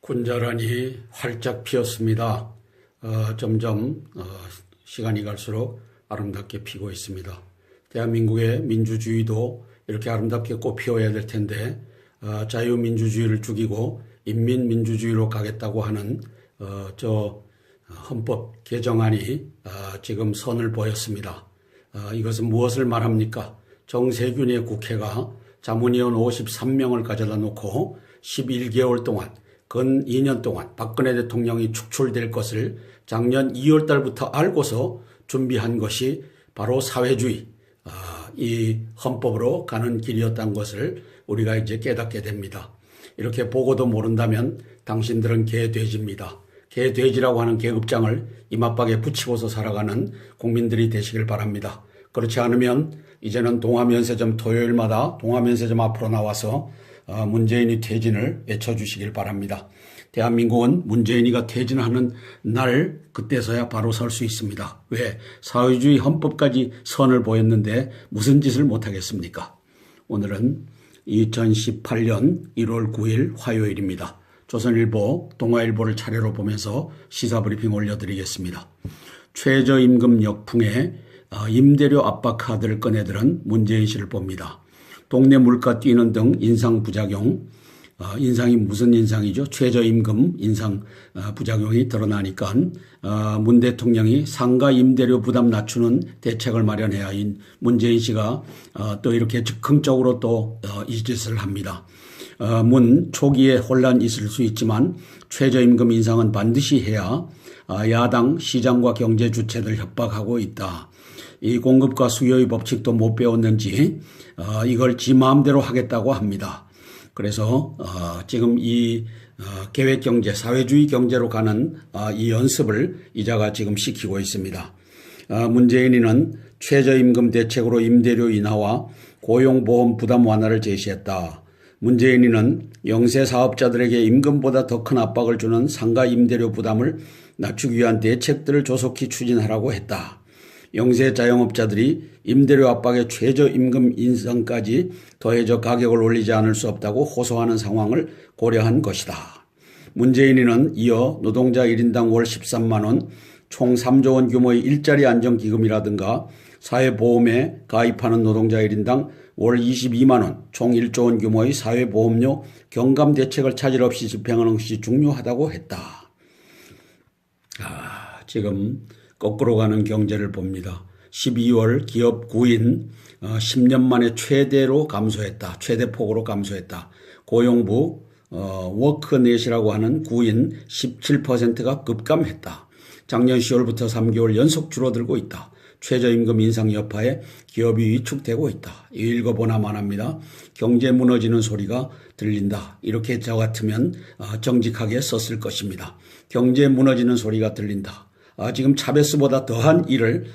군자란이 활짝 피었습니다. 점점 시간이 갈수록 아름답게 피고 있습니다. 대한민국의 민주주의도 이렇게 아름답게 꽃 피워야 될 텐데 자유민주주의를 죽이고 인민민주주의로 가겠다고 하는 저 헌법 개정안이 지금 선을 보였습니다. 이것은 무엇을 말합니까? 정세균의 국회가 자문위원 53명을 가져다 놓고 11개월 동안 근 2년 동안 박근혜 대통령이 축출될 것을 작년 2월 달부터 알고서 준비한 것이 바로 사회주의, 이 헌법으로 가는 길이었다는 것을 우리가 이제 깨닫게 됩니다. 이렇게 보고도 모른다면 당신들은 개돼지입니다. 개돼지라고 하는 계급장을 이맛박에 붙이고서 살아가는 국민들이 되시길 바랍니다. 그렇지 않으면 이제는 동아면세점 토요일마다 동아면세점 앞으로 나와서 문재인이 퇴진을 외쳐주시길 바랍니다. 대한민국은 문재인이가 퇴진하는 날 그때서야 바로 설 수 있습니다. 왜? 사회주의 헌법까지 선을 보였는데 무슨 짓을 못하겠습니까? 오늘은 2018년 1월 9일 화요일입니다. 조선일보, 동아일보를 차례로 보면서 시사브리핑 올려드리겠습니다. 최저임금 역풍에 임대료 압박 카드를 꺼내들은 문재인 씨를 봅니다. 동네 물가 뛰는 등 인상 부작용, 인상이 무슨 인상이죠? 최저임금 인상 부작용이 드러나니까 문 대통령이 상가 임대료 부담 낮추는 대책을 마련해야 문재인 씨가 또 이렇게 즉흥적으로 또 이 짓을 합니다. 문 초기에 혼란이 있을 수 있지만 최저임금 인상은 반드시 해야 야당 시장과 경제 주체들 협박하고 있다. 이 공급과 수요의 법칙도 못 배웠는지 이걸 지 마음대로 하겠다고 합니다. 그래서 지금 이 계획경제, 사회주의 경제로 가는 이 연습을 이자가 지금 시키고 있습니다. 문재인이는 최저임금 대책으로 임대료 인하와 고용보험 부담 완화를 제시했다. 문재인이는 영세 사업자들에게 임금보다 더 큰 압박을 주는 상가 임대료 부담을 낮추기 위한 대책들을 조속히 추진하라고 했다. 영세 자영업자들이 임대료 압박에 최저임금 인상까지 더해져 가격을 올리지 않을 수 없다고 호소하는 상황을 고려한 것이다. 문재인이는 이어 노동자 1인당 월 13만 원, 총 3조 원 규모의 일자리 안정기금이라든가 사회보험에 가입하는 노동자 1인당 월 22만 원, 총 1조 원 규모의 사회보험료 경감 대책을 차질 없이 집행하는 것이 중요하다고 했다. 지금 거꾸로 가는 경제를 봅니다. 12월 기업 구인 10년 만에 최대로 감소했다. 최대폭으로 감소했다. 고용부 워크넷이라고 하는 구인 17%가 급감했다. 작년 10월부터 3개월 연속 줄어들고 있다. 최저임금 인상 여파에 기업이 위축되고 있다. 읽어보나만 합니다. 경제 무너지는 소리가 들린다. 이렇게 저 같으면 정직하게 썼을 것입니다. 경제 무너지는 소리가 들린다. 지금 차베스보다 더한 일을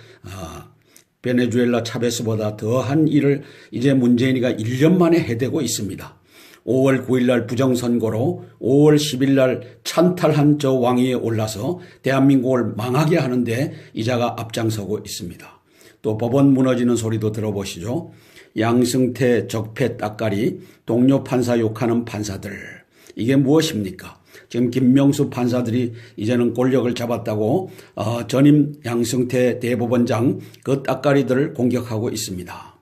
베네수엘라 차베스보다 더한 일을 이제 문재인이가 1년 만에 해대고 있습니다. 5월 9일 날 부정선거로 5월 10일 날 찬탈한 저 왕위에 올라서 대한민국을 망하게 하는데 이자가 앞장서고 있습니다. 또 법원 무너지는 소리도 들어보시죠. 양승태 적폐 따까리 동료 판사 욕하는 판사들. 이게 무엇입니까? 지금 김명수 판사들이 이제는 권력을 잡았다고 전임 양승태 대법원장 그 따까리들을 공격하고 있습니다.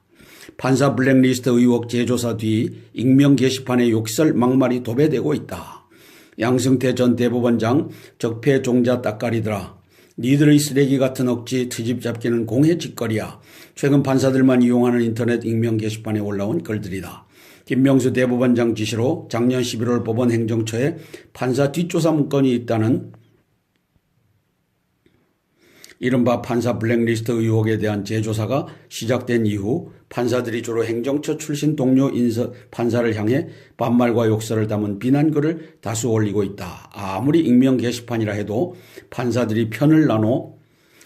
판사 블랙리스트 의혹 재조사 뒤 익명 게시판에 욕설 막말이 도배되고 있다. 양승태 전 대법원장 적폐 종자 따까리들아. 니들의 쓰레기 같은 억지 트집 잡기는 공해 짓거리야. 최근 판사들만 이용하는 인터넷 익명 게시판에 올라온 글들이다. 김명수 대법원장 지시로 작년 11월 법원 행정처에 판사 뒷조사 문건이 있다는 이른바 판사 블랙리스트 의혹에 대한 재조사가 시작된 이후 판사들이 주로 행정처 출신 동료 판사를 향해 반말과 욕설을 담은 비난글을 다수 올리고 있다. 아무리 익명 게시판이라 해도 판사들이 편을 나눠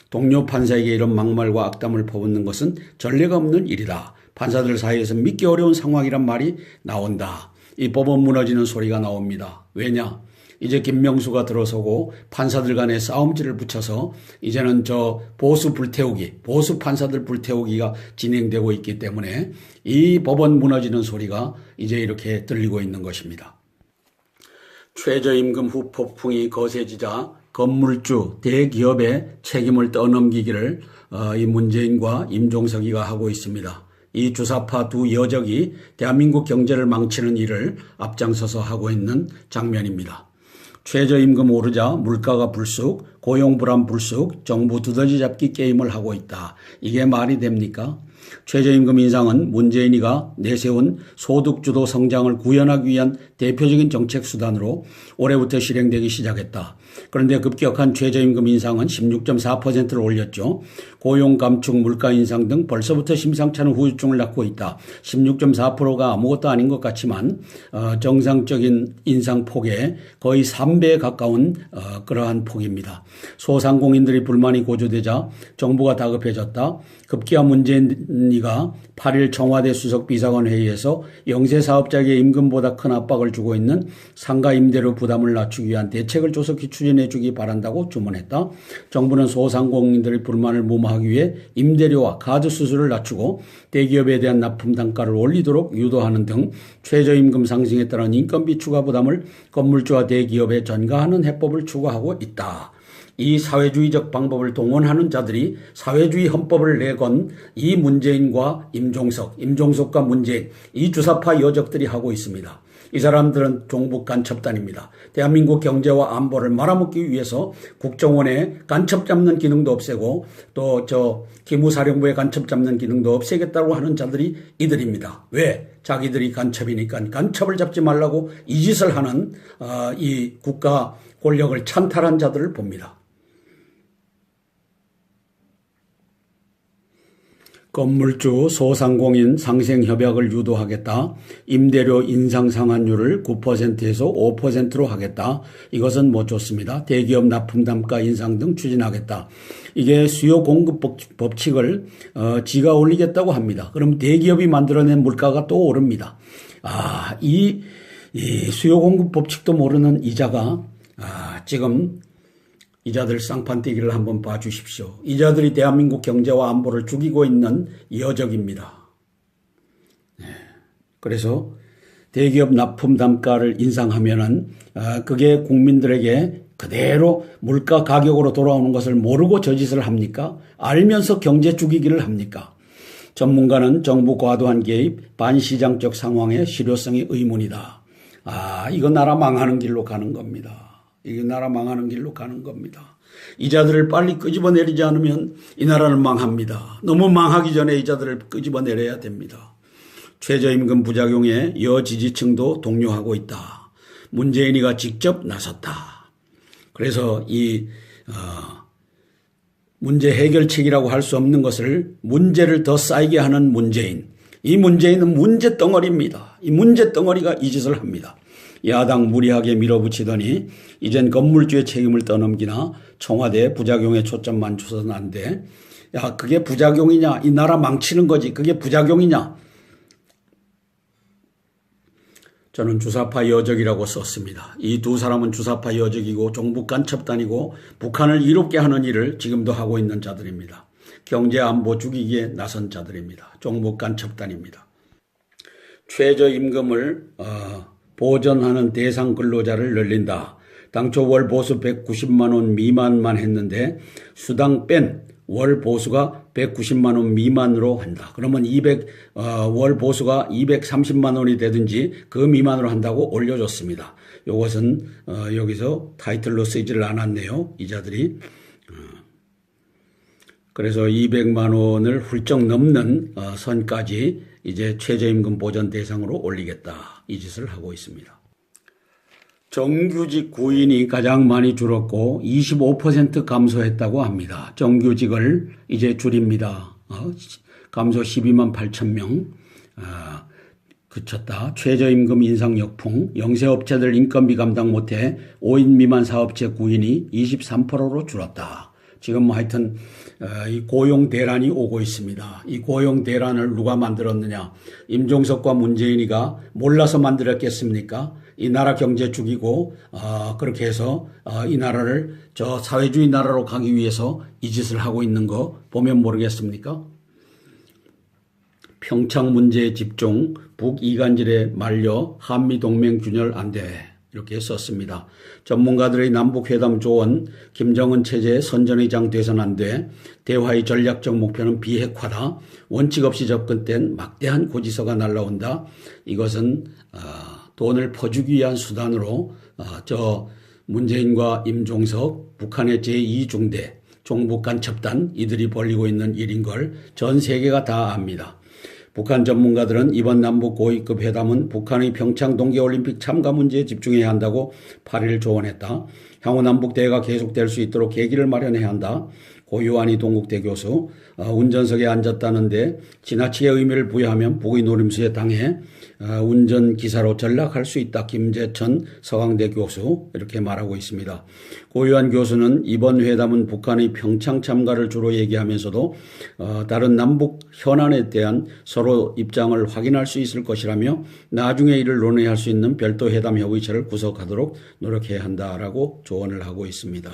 동료 판사에게 이런 막말과 악담을 퍼붓는 것은 전례가 없는 일이다. 판사들 사이에서 믿기 어려운 상황이란 말이 나온다. 이 법원 무너지는 소리가 나옵니다. 왜냐? 이제 김명수가 들어서고 판사들 간에 싸움질을 붙여서 이제는 저 보수 판사들 불태우기가 진행되고 있기 때문에 이 법원 무너지는 소리가 이제 이렇게 들리고 있는 것입니다. 최저임금 후폭풍이 거세지자 건물주, 대기업의 책임을 떠넘기기를 이 문재인과 임종석이가 하고 있습니다. 이 주사파 두 여적이 대한민국 경제를 망치는 일을 앞장서서 하고 있는 장면입니다. 최저임금 오르자 물가가 불쑥, 고용불안 불쑥, 정부 두더지 잡기 게임을 하고 있다. 이게 말이 됩니까? 최저임금 인상은 문재인이가 내세운 소득주도 성장을 구현하기 위한 대표적인 정책 수단으로 올해부터 실행되기 시작했다. 그런데 급격한 최저임금 인상은 16.4%를 올렸죠. 고용 감축, 물가 인상 등 벌써부터 심상치 않은 후유증을 낳고 있다. 16.4%가 아무것도 아닌 것 같지만 정상적인 인상 폭의 거의 3배에 가까운 그러한 폭입니다. 소상공인들이 불만이 고조되자 정부가 다급해졌다. 급기야 문재인이가 8일 청와대 수석비서관 회의에서 영세사업자에게 임금보다 큰 압박을 주고 있는 상가 임대료 부담을 낮추기 위한 대책을 조속히 추진해 주기 바란다고 주문했다. 정부는 소상공인들의 불만을 무마하기 위해 임대료와 카드 수수료를 낮추고 대기업에 대한 납품 단가를 올리도록 유도하는 등 최저임금 상승에 따른 인건비 추가 부담을 건물주와 대기업에 전가하는 해법을 추구하고 있다. 이 사회주의적 방법을 동원하는 자들이 사회주의 헌법을 내건 이 문재인과 임종석과 문재인, 이 주사파 여적들이 하고 있습니다. 이 사람들은 종북 간첩단입니다. 대한민국 경제와 안보를 말아먹기 위해서 국정원의 간첩 잡는 기능도 없애고 또 기무사령부의 간첩 잡는 기능도 없애겠다고 하는 자들이 이들입니다. 왜? 자기들이 간첩이니까 간첩을 잡지 말라고 이 짓을 하는 이 국가 권력을 찬탈한 자들을 봅니다. 건물주, 소상공인 상생협약을 유도하겠다. 임대료 인상 상한율을 9%에서 5%로 하겠다. 이것은 못 좋습니다. 대기업 납품 단가 인상 등 추진하겠다. 이게 수요 공급 법칙을 지가 올리겠다고 합니다. 그럼 대기업이 만들어낸 물가가 또 오릅니다. 이 수요 공급 법칙도 모르는 이자가 지금 이자들 쌍판뛰기를 한번 봐주십시오. 이자들이 대한민국 경제와 안보를 죽이고 있는 여적입니다. 그래서 대기업 납품 단가를 인상하면은 그게 국민들에게 그대로 물가 가격으로 돌아오는 것을 모르고 저 짓을 합니까? 알면서 경제 죽이기를 합니까? 전문가는 정부 과도한 개입, 반시장적 상황의 실효성이 의문이다. 이거 나라 망하는 길로 가는 겁니다. 이 나라 망하는 길로 가는 겁니다. 이자들을 빨리 끄집어내리지 않으면 이 나라는 망합니다. 너무 망하기 전에 이자들을 끄집어내려야 됩니다. 최저임금 부작용에 여지지층도 동요하고 있다. 문재인이가 직접 나섰다. 그래서 이 문제 해결책이라고 할 수 없는 것을 문제를 더 쌓이게 하는 문재인. 이 문재인은 문제 덩어리입니다. 이 문제 덩어리가 이 짓을 합니다. 야당 무리하게 밀어붙이더니 이젠 건물주의 책임을 떠넘기나 청와대 부작용에 초점 맞춰서는 안 돼. 야, 그게 부작용이냐? 이 나라 망치는 거지. 그게 부작용이냐? 저는 주사파 여적이라고 썼습니다. 이 두 사람은 주사파 여적이고 종북 간첩단이고 북한을 이롭게 하는 일을 지금도 하고 있는 자들입니다. 경제 안보 죽이기에 나선 자들입니다. 종북 간첩단입니다. 최저임금을 보전하는 대상 근로자를 늘린다. 당초 월 보수 190만 원 미만만 했는데 수당 뺀 월 보수가 190만 원 미만으로 한다. 그러면 월 보수가 230만 원이 되든지 그 미만으로 한다고 올려줬습니다. 이것은 여기서 타이틀로 쓰지를 않았네요. 이자들이. 그래서 200만 원을 훌쩍 넘는 선까지 이제 최저임금 보전 대상으로 올리겠다. 이 짓을 하고 있습니다. 정규직 구인이 가장 많이 줄었고 25% 감소했다고 합니다. 정규직을 이제 줄입니다. 감소 12만 8천 명 그쳤다. 최저임금 인상 역풍, 영세업체들 인건비 감당 못해 5인 미만 사업체 구인이 23%로 줄었다. 지금 하여튼 이 고용 대란이 오고 있습니다. 이 고용 대란을 누가 만들었느냐? 임종석과 문재인이가 몰라서 만들었겠습니까? 이 나라 경제 죽이고 그렇게 해서 이 나라를 저 사회주의 나라로 가기 위해서 이 짓을 하고 있는 거 보면 모르겠습니까? 평창 문제에 집중, 북이간질에 말려 한미동맹 균열 안 돼. 이렇게 썼습니다. 전문가들의 남북회담 조언, 김정은 체제의 선전의장 돼선 안 돼. 대화의 전략적 목표는 비핵화다. 원칙 없이 접근된 막대한 고지서가 날라온다. 이것은 돈을 퍼주기 위한 수단으로 문재인과 임종석, 북한의 제2중대, 종북간 첩단 이들이 벌이고 있는 일인 걸 전 세계가 다 압니다. 북한 전문가들은 이번 남북 고위급 회담은 북한의 평창 동계올림픽 참가 문제에 집중해야 한다고 8일 조언했다. 향후 남북 대화가 계속될 수 있도록 계기를 마련해야 한다. 고유한이 동국대 교수, 운전석에 앉았다는데 지나치게 의미를 부여하면 북의 노림수에 당해 운전기사로 전락할 수 있다. 김재천 서강대 교수 이렇게 말하고 있습니다. 고유한 교수는 이번 회담은 북한의 평창 참가를 주로 얘기하면서도 다른 남북 현안에 대한 서로 입장을 확인할 수 있을 것이라며 나중에 이를 논의할 수 있는 별도 회담 협의체를 구성하도록 노력해야 한다라고 조언을 하고 있습니다.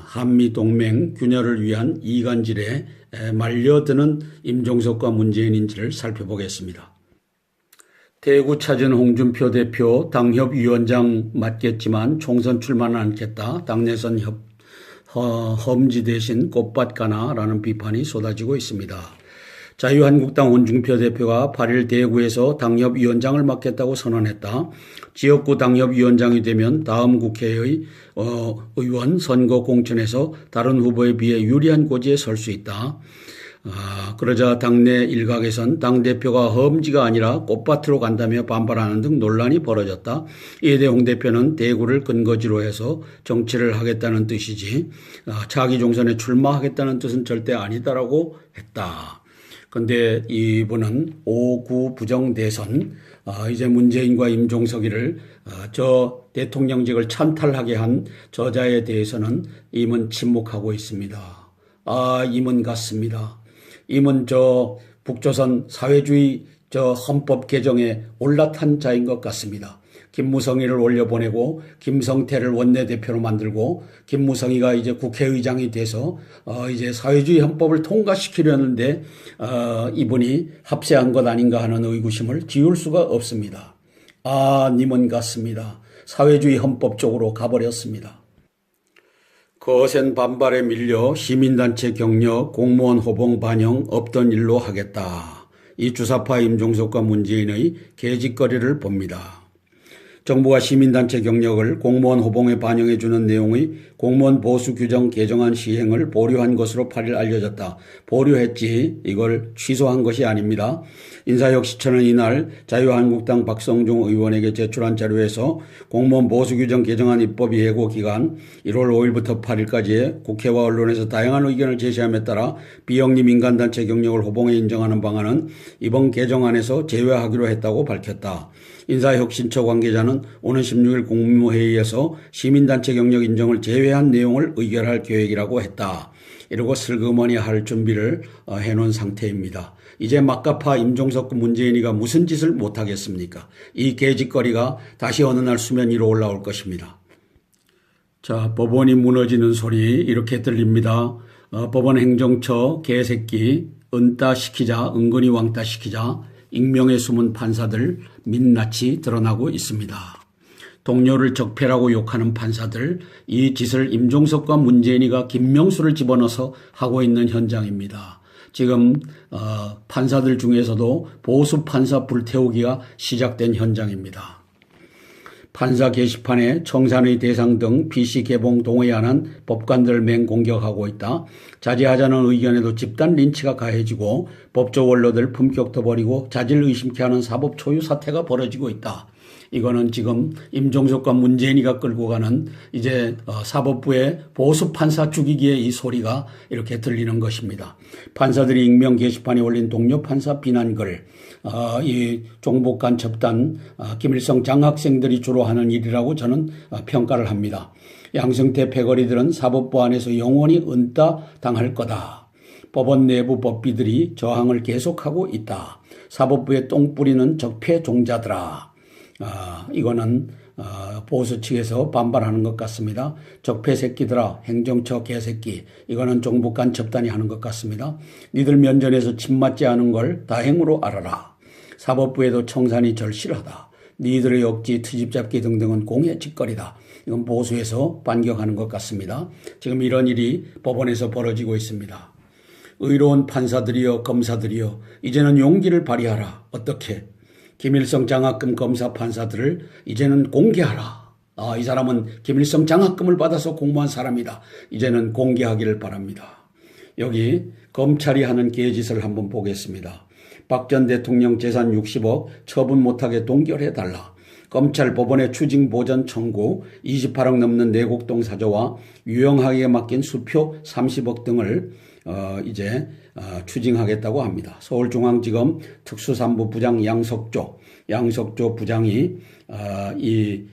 한미동맹 균열을 위한 이간질에 말려드는 임종석과 문재인인지를 살펴보겠습니다. 대구 찾은 홍준표 대표 당협위원장 맡겠지만 총선 출마는 않겠다. 당내선 험지 대신 꽃밭 가나라는 비판이 쏟아지고 있습니다. 자유한국당 홍준표 대표가 8일 대구에서 당협위원장을 맡겠다고 선언했다. 지역구 당협위원장이 되면 다음 국회의 의원 선거 공천에서 다른 후보에 비해 유리한 고지에 설 수 있다. 그러자 당내 일각에선 당대표가 험지가 아니라 꽃밭으로 간다며 반발하는 등 논란이 벌어졌다. 이에 대해 홍 대표는 대구를 근거지로 해서 정치를 하겠다는 뜻이지 차기 총선에 출마하겠다는 뜻은 절대 아니다라고 했다. 근데 이분은 5구 부정대선, 이제 문재인과 임종석이를 대통령직을 찬탈하게 한 저자에 대해서는 임은 침묵하고 있습니다. 임은 같습니다. 임은 북조선 사회주의 헌법 개정에 올라탄 자인 것 같습니다. 김무성이를 올려보내고 김성태를 원내대표로 만들고 김무성이가 이제 국회의장이 돼서 이제 사회주의 헌법을 통과시키려는데 이분이 합세한 것 아닌가 하는 의구심을 지울 수가 없습니다. 님은 같습니다. 사회주의 헌법 쪽으로 가버렸습니다. 거센 반발에 밀려 시민단체 격려, 공무원 호봉 반영 없던 일로 하겠다. 이 주사파 임종석과 문재인의 개짓거리를 봅니다. 정부가 시민단체 경력을 공무원 호봉에 반영해주는 내용의 공무원 보수 규정 개정안 시행을 보류한 것으로 8일 알려졌다. 보류했지 이걸 취소한 것이 아닙니다. 인사혁신처는 이날 자유한국당 박성중 의원에게 제출한 자료에서 공무원 보수 규정 개정안 입법 예고 기간 1월 5일부터 8일까지의 국회와 언론에서 다양한 의견을 제시함에 따라 비영리 민간단체 경력을 호봉에 인정하는 방안은 이번 개정안에서 제외하기로 했다고 밝혔다. 인사혁신처 관계자는 오는 16일 국무회의에서 시민단체 경력 인정을 제외한 내용을 의결할 계획이라고 했다. 이러고 슬그머니 할 준비를 해놓은 상태입니다. 이제 막가파 임종석 문재인이가 무슨 짓을 못하겠습니까? 이 개짓거리가 다시 어느 날 수면 위로 올라올 것입니다. 자, 법원이 무너지는 소리 이렇게 들립니다. 법원 행정처 개새끼 은따 시키자 은근히 왕따 시키자 익명에 숨은 판사들 민낯이 드러나고 있습니다. 동료를 적폐라고 욕하는 판사들, 이 짓을 임종석과 문재인이가 김명수를 집어넣어서 하고 있는 현장입니다. 지금 판사들 중에서도 보수 판사 불태우기가 시작된 현장입니다. 판사 게시판에 청산의 대상 등 PC 개봉 동의안한 법관들 맹공격하고 있다. 자제하자는 의견에도 집단 린치가 가해지고 법조 원로들 품격 더 버리고 자질 의심케 하는 사법 초유 사태가 벌어지고 있다. 이거는 지금 임종석과 문재인이가 끌고 가는 이제 사법부의 보수 판사 죽이기의 이 소리가 이렇게 들리는 것입니다. 판사들이 익명 게시판에 올린 동료 판사 비난글, 이 종북간 접단, 김일성 장학생들이 주로 하는 일이라고 저는 평가를 합니다. 양승태 패거리들은 사법부 안에서 영원히 은따 당할 거다. 법원 내부 법비들이 저항을 계속하고 있다. 사법부에 똥 뿌리는 적폐 종자들아. 이거는 보수 측에서 반발하는 것 같습니다. 적폐 새끼들아, 행정처 개새끼, 이거는 종북간 접단이 하는 것 같습니다. 니들 면전에서 침 맞지 않은 걸 다행으로 알아라. 사법부에도 청산이 절실하다. 니들의 억지, 트집잡기 등등은 공의 짓거리다. 이건 보수에서 반격하는 것 같습니다. 지금 이런 일이 법원에서 벌어지고 있습니다. 의로운 판사들이여 검사들이여 이제는 용기를 발휘하라. 어떻게? 김일성 장학금 검사 판사들을 이제는 공개하라. 이 사람은 김일성 장학금을 받아서 공모한 사람이다. 이제는 공개하기를 바랍니다. 여기 검찰이 하는 개짓을 한번 보겠습니다. 박 전 대통령 재산 60억 처분 못하게 동결해달라. 검찰 법원의 추징 보전 청구 28억 넘는 내곡동 사저와 유영학에게 맡긴 수표 30억 등을 이제 추징하겠다고 합니다. 서울중앙지검 특수산부 부장 양석조 부장이 이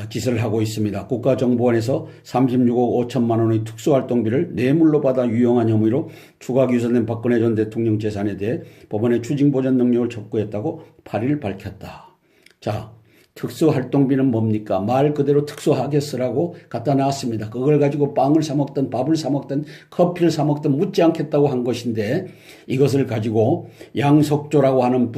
짓을 하고 있습니다. 국가정보원에서 36억 5천만 원의 특수활동비를 뇌물로 받아 유용한 혐의로 추가 기소된 박근혜 전 대통령 재산에 대해 법원에 추징보전 능력을 촉구했다고 8일 밝혔다. 자, 특수활동비는 뭡니까? 말 그대로 특수하게 쓰라고 갖다 놨습니다. 그걸 가지고 빵을 사 먹든 밥을 사 먹든 커피를 사 먹든 묻지 않겠다고 한 것인데 이것을 가지고 양석조라고 하는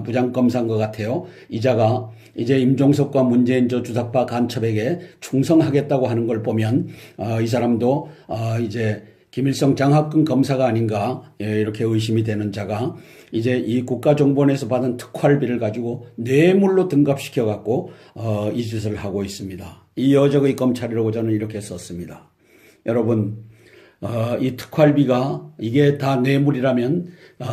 부장검사인 것 같아요. 이자가 이제 임종석과 문재인 주사파 간첩에게 충성하겠다고 하는 걸 보면 이 사람도 이제 김일성 장학금 검사가 아닌가 이렇게 의심이 되는 자가 이제 이 국가정보원에서 받은 특활비를 가지고 뇌물로 등갑시켜 갖고 이 짓을 하고 있습니다. 이 여적의 검찰이라고 저는 이렇게 썼습니다. 여러분 이 특활비가 이게 다 뇌물이라면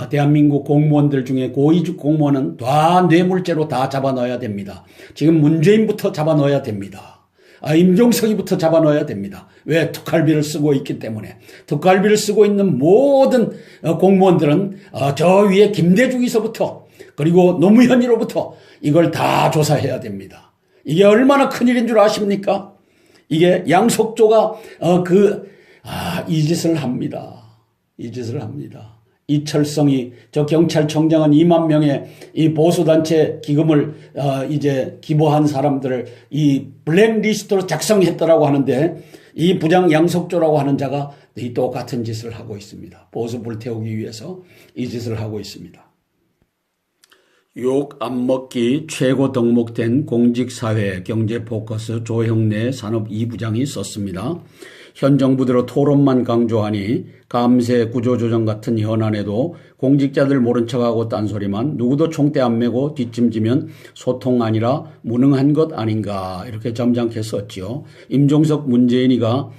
대한민국 공무원들 중에 고위직 공무원은 다 뇌물죄로 다 잡아넣어야 됩니다. 지금 문재인부터 잡아넣어야 됩니다. 임종석이부터 잡아넣어야 됩니다. 왜? 특활비를 쓰고 있기 때문에. 특활비를 쓰고 있는 모든 공무원들은 저 위에 김대중에서부터 그리고 노무현이로부터 이걸 다 조사해야 됩니다. 이게 얼마나 큰일인 줄 아십니까? 이게 양석조가 이 짓을 합니다. 이 짓을 합니다. 이철성이 저 경찰청장은 2만 명의 이 보수단체 기금을 이제 기부한 사람들을 이 블랙리스트로 작성했다라고 하는데 이 부장 양석조라고 하는 자가 이 똑같은 짓을 하고 있습니다. 보수 불태우기 위해서 이 짓을 하고 있습니다. 욕 안 먹기 최고 덕목된 공직사회 경제포커스 조형래 산업 2부장이 썼습니다. 현 정부대로 토론만 강조하니 감세 구조조정 같은 현안에도 공직자들 모른 척하고 딴소리만 누구도 총대 안 메고 뒷짐지면 소통 아니라 무능한 것 아닌가 이렇게 점잖게 썼지요. 임종석 문재인이가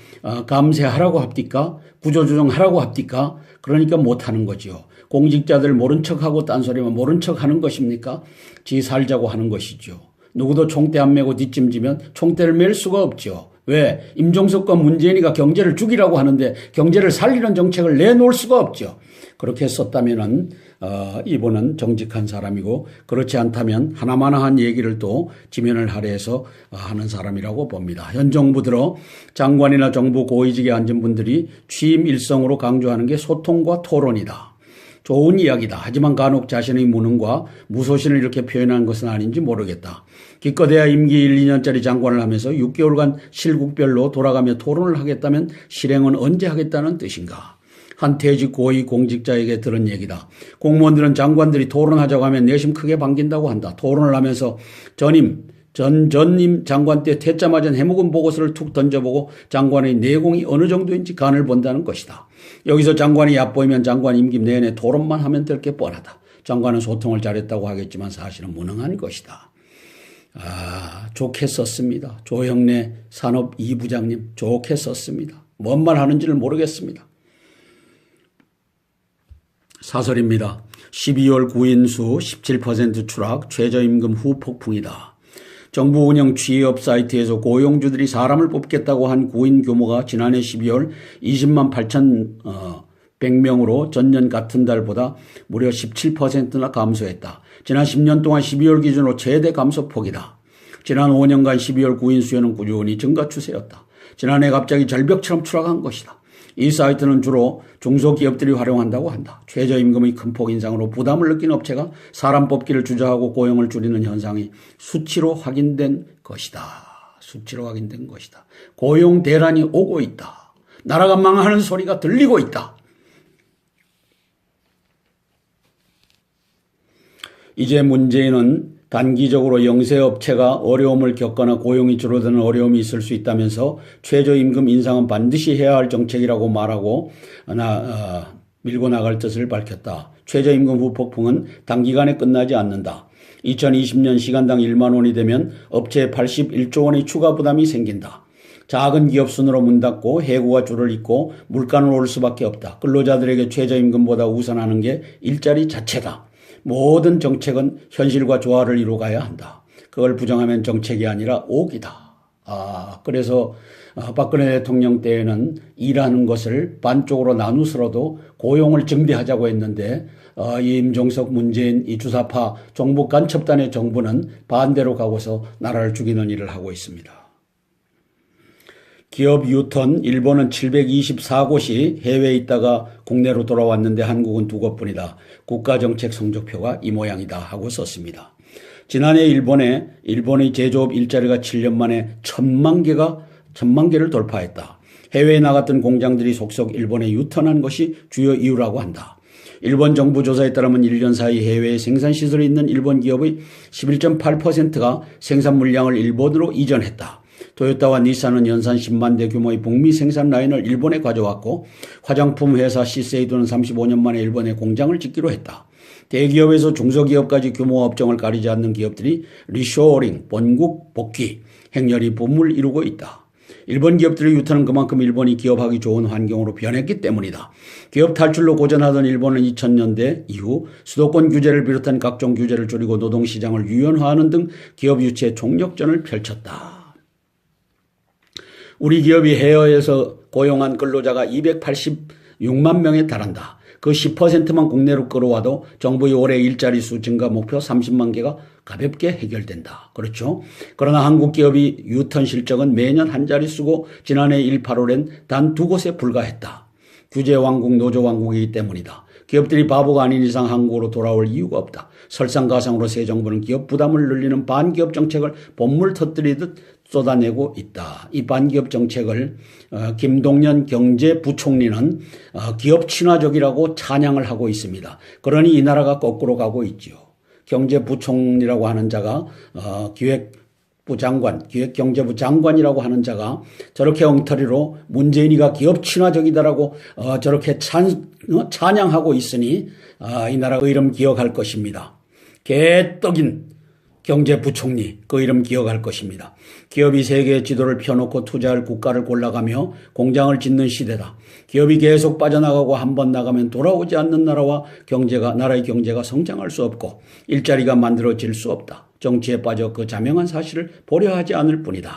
감세하라고 합니까? 구조조정하라고 합니까? 그러니까 못하는 거지요. 공직자들 모른 척하고 딴소리만 모른 척하는 것입니까? 지 살자고 하는 것이죠. 누구도 총대 안 메고 뒷짐지면 총대를 맬 수가 없죠. 왜? 임종석과 문재인이가 경제를 죽이라고 하는데 경제를 살리는 정책을 내놓을 수가 없죠. 그렇게 썼다면은 이분은 정직한 사람이고 그렇지 않다면 하나마나한 얘기를 또 지면을 할애해서 하는 사람이라고 봅니다. 현 정부 들어 장관이나 정부 고위직에 앉은 분들이 취임 일성으로 강조하는 게 소통과 토론이다. 좋은 이야기다. 하지만 간혹 자신의 무능과 무소신을 이렇게 표현한 것은 아닌지 모르겠다. 기껏해야 임기 1, 2년짜리 장관을 하면서 6개월간 실국별로 돌아가며 토론을 하겠다면 실행은 언제 하겠다는 뜻인가. 한 퇴직 고위 공직자에게 들은 얘기다. 공무원들은 장관들이 토론하자고 하면 내심 크게 반긴다고 한다. 토론을 하면서 전임 장관 때 퇴짜 맞은 해묵은 보고서를 툭 던져보고 장관의 내공이 어느 정도인지 간을 본다는 것이다. 여기서 장관이 얕보이면 장관 임기 내내 토론만 하면 될 게 뻔하다. 장관은 소통을 잘했다고 하겠지만 사실은 무능한 것이다. 좋게 썼습니다. 조형래 산업 2부장님 좋게 썼습니다. 뭔 말 하는지를 모르겠습니다. 사설입니다. 12월 구인수 17% 추락, 최저임금 후 폭풍이다. 정부 운영 취업 사이트에서 고용주들이 사람을 뽑겠다고 한 구인 규모가 지난해 12월 20만 8,100명으로 전년 같은 달보다 무려 17%나 감소했다. 지난 10년 동안 12월 기준으로 최대 감소폭이다. 지난 5년간 12월 구인 수요는 꾸준히 증가 추세였다. 지난해 갑자기 절벽처럼 추락한 것이다. 이 사이트는 주로 중소기업들이 활용한다고 한다. 최저임금의 큰 폭 인상으로 부담을 느낀 업체가 사람 뽑기를 주저하고 고용을 줄이는 현상이 수치로 확인된 것이다. 수치로 확인된 것이다. 고용 대란이 오고 있다. 나라가 망하는 소리가 들리고 있다. 이제 문재인은 단기적으로 영세업체가 어려움을 겪거나 고용이 줄어드는 어려움이 있을 수 있다면서 최저임금 인상은 반드시 해야 할 정책이라고 말하고 밀고 나갈 뜻을 밝혔다. 최저임금 후폭풍은 단기간에 끝나지 않는다. 2020년 시간당 1만 원이 되면 업체에 81조 원의 추가 부담이 생긴다. 작은 기업 순으로 문 닫고 해고가 줄을 잇고 물가는 오를 수밖에 없다. 근로자들에게 최저임금보다 우선하는 게 일자리 자체다. 모든 정책은 현실과 조화를 이루어가야 한다. 그걸 부정하면 정책이 아니라 오기다. 그래서 박근혜 대통령 때에는 일하는 것을 반쪽으로 나누서라도 고용을 증대하자고 했는데 임종석, 문재인 이 주사파 종북 간첩단의 정부는 반대로 가고서 나라를 죽이는 일을 하고 있습니다. 기업 유턴, 일본은 724곳이 해외에 있다가 국내로 돌아왔는데 한국은 2곳뿐이다. 국가정책 성적표가 이 모양이다 하고 썼습니다. 지난해 일본의 제조업 일자리가 7년 만에 1000만 개를 돌파했다. 해외에 나갔던 공장들이 속속 일본에 유턴한 것이 주요 이유라고 한다. 일본 정부 조사에 따르면 1년 사이 해외에 생산시설이 있는 일본 기업의 11.8%가 생산 물량을 일본으로 이전했다. 토요타와 닛산은 연산 10만 대 규모의 북미 생산 라인을 일본에 가져왔고 화장품 회사 시세이도는 35년 만에 일본에 공장을 짓기로 했다. 대기업에서 중소기업까지 규모 업종을 가리지 않는 기업들이 리쇼어링, 본국 복귀, 행렬이 붐을 이루고 있다. 일본 기업들의 유턴은 그만큼 일본이 기업하기 좋은 환경으로 변했기 때문이다. 기업 탈출로 고전하던 일본은 2000년대 이후 수도권 규제를 비롯한 각종 규제를 줄이고 노동시장을 유연화하는 등 기업 유치의 총력전을 펼쳤다. 우리 기업이 해외에서 고용한 근로자가 286만 명에 달한다. 그 10%만 국내로 끌어와도 정부의 올해 일자리 수 증가 목표 30만 개가 가볍게 해결된다. 그렇죠? 그러나 한국 기업이 유턴 실적은 매년 한 자릿수고 지난해 1, 8월엔 단 2곳에 불과했다. 규제 왕국, 노조 왕국이기 때문이다. 기업들이 바보가 아닌 이상 한국으로 돌아올 이유가 없다. 설상가상으로 새 정부는 기업 부담을 늘리는 반기업 정책을 본물 터뜨리듯 쏟아내고 있다. 이 반기업 정책을 김동연 경제부총리는 기업 친화적이라고 찬양을 하고 있습니다. 그러니 이 나라가 거꾸로 가고 있죠. 경제부총리라고 하는 자가 기획경제부 장관이라고 하는 자가 저렇게 엉터리로 문재인이가 기업 친화적이다라고 저렇게 찬양하고 있으니 이 나라 그 이름 기억할 것입니다. 개떡인 경제부총리 그 이름 기억할 것입니다. 기업이 세계의 지도를 펴놓고 투자할 국가를 골라가며 공장을 짓는 시대다. 기업이 계속 빠져나가고 한번 나가면 돌아오지 않는 나라의 경제가 성장할 수 없고 일자리가 만들어질 수 없다. 정치에 빠져 그 자명한 사실을 보려하지 않을 뿐이다.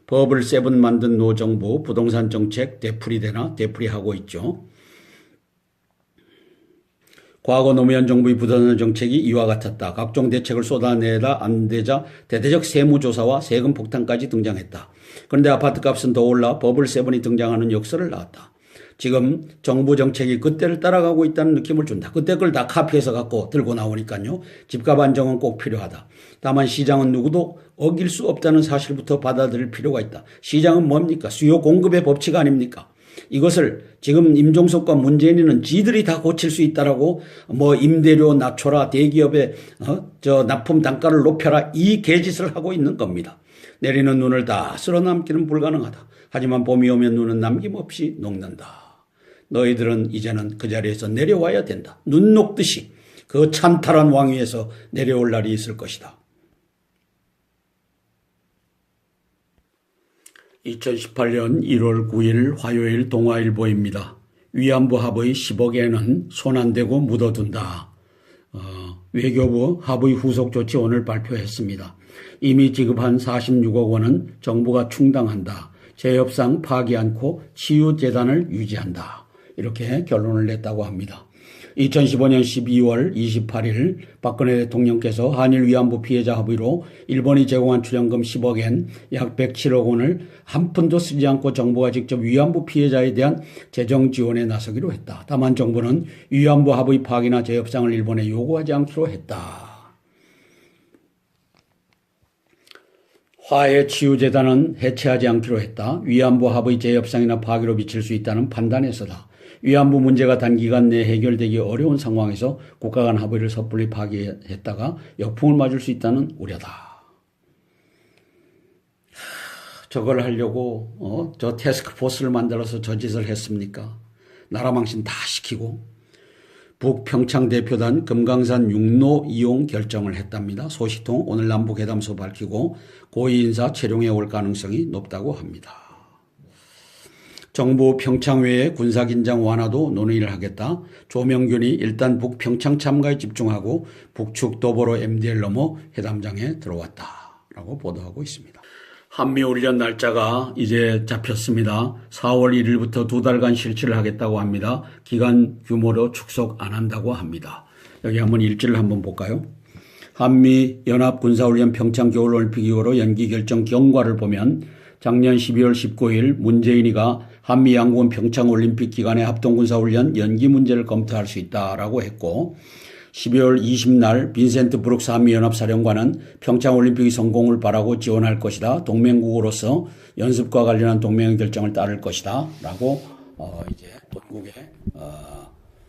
버블 7 만든 노정부 부동산 정책 되풀이하고 있죠. 과거 노무현 정부의 부동산 정책이 이와 같았다. 각종 대책을 쏟아내다 안 되자 대대적 세무조사와 세금 폭탄까지 등장했다. 그런데 아파트값은 더 올라 버블 7이 등장하는 역설을 낳았다. 지금 정부 정책이 그때를 따라가고 있다는 느낌을 준다. 그때 걸 다 카피해서 갖고 들고 나오니까요. 집값 안정은 꼭 필요하다. 다만 시장은 누구도 어길 수 없다는 사실부터 받아들일 필요가 있다. 시장은 뭡니까? 수요 공급의 법칙 아닙니까? 이것을 지금 임종석과 문재인은 지들이 다 고칠 수 있다라고 임대료 낮춰라, 대기업의 납품 단가를 높여라 이 개짓을 하고 있는 겁니다. 내리는 눈을 다 쓸어남기는 불가능하다. 하지만 봄이 오면 눈은 남김없이 녹는다. 너희들은 이제는 그 자리에서 내려와야 된다. 눈 녹듯이 그 찬탈한 왕위에서 내려올 날이 있을 것이다. 2018년 1월 9일 화요일 동아일보입니다. 위안부 합의 10억엔은 손 안 대고 묻어둔다. 외교부 합의 후속 조치 오늘 발표했습니다. 이미 지급한 46억 원은 정부가 충당한다. 재협상 파기 않고 치유재단을 유지한다. 이렇게 결론을 냈다고 합니다. 2015년 12월 28일 박근혜 대통령께서 한일 위안부 피해자 합의로 일본이 제공한 출연금 10억엔 약 107억 원을 한 푼도 쓰지 않고 정부가 직접 위안부 피해자에 대한 재정 지원에 나서기로 했다. 다만 정부는 위안부 합의 파기나 재협상을 일본에 요구하지 않기로 했다. 화해치유재단은 해체하지 않기로 했다. 위안부 합의 재협상이나 파기로 미칠 수 있다는 판단에서다. 위안부 문제가 단기간 내에 해결되기 어려운 상황에서 국가 간 합의를 섣불리 파기했다가 역풍을 맞을 수 있다는 우려다. 저걸 하려고 저 태스크포스를 만들어서 저 짓을 했습니까? 나라 망신 다 시키고 북평창 대표단 금강산 육로 이용 결정을 했답니다. 소식통 오늘 남북회담소 밝히고 고위 인사 채용해 올 가능성이 높다고 합니다. 정부 평창 외에 군사긴장 완화도 논의를 하겠다. 조명균이 일단 북평창 참가에 집중하고 북측 도보로 MDL 넘어 회담장에 들어왔다라고 보도하고 있습니다. 한미훈련 날짜가 이제 잡혔습니다. 4월 1일부터 2달간 실시를 하겠다고 합니다. 기간 규모로 축소 안 한다고 합니다. 여기 한번 일지를 한번 볼까요? 한미연합군사훈련 평창 겨울올림픽 이후로 연기 결정 경과를 보면 작년 12월 19일 문재인이가 한미양군 평창올림픽 기간의 합동군사훈련 연기 문제를 검토할 수 있다라고 했고 12월 20날 빈센트 브룩스 한미연합사령관은 평창올림픽의 성공을 바라고 지원할 것이다. 동맹국으로서 연습과 관련한 동맹의 결정을 따를 것이다. 라고 이제 본국에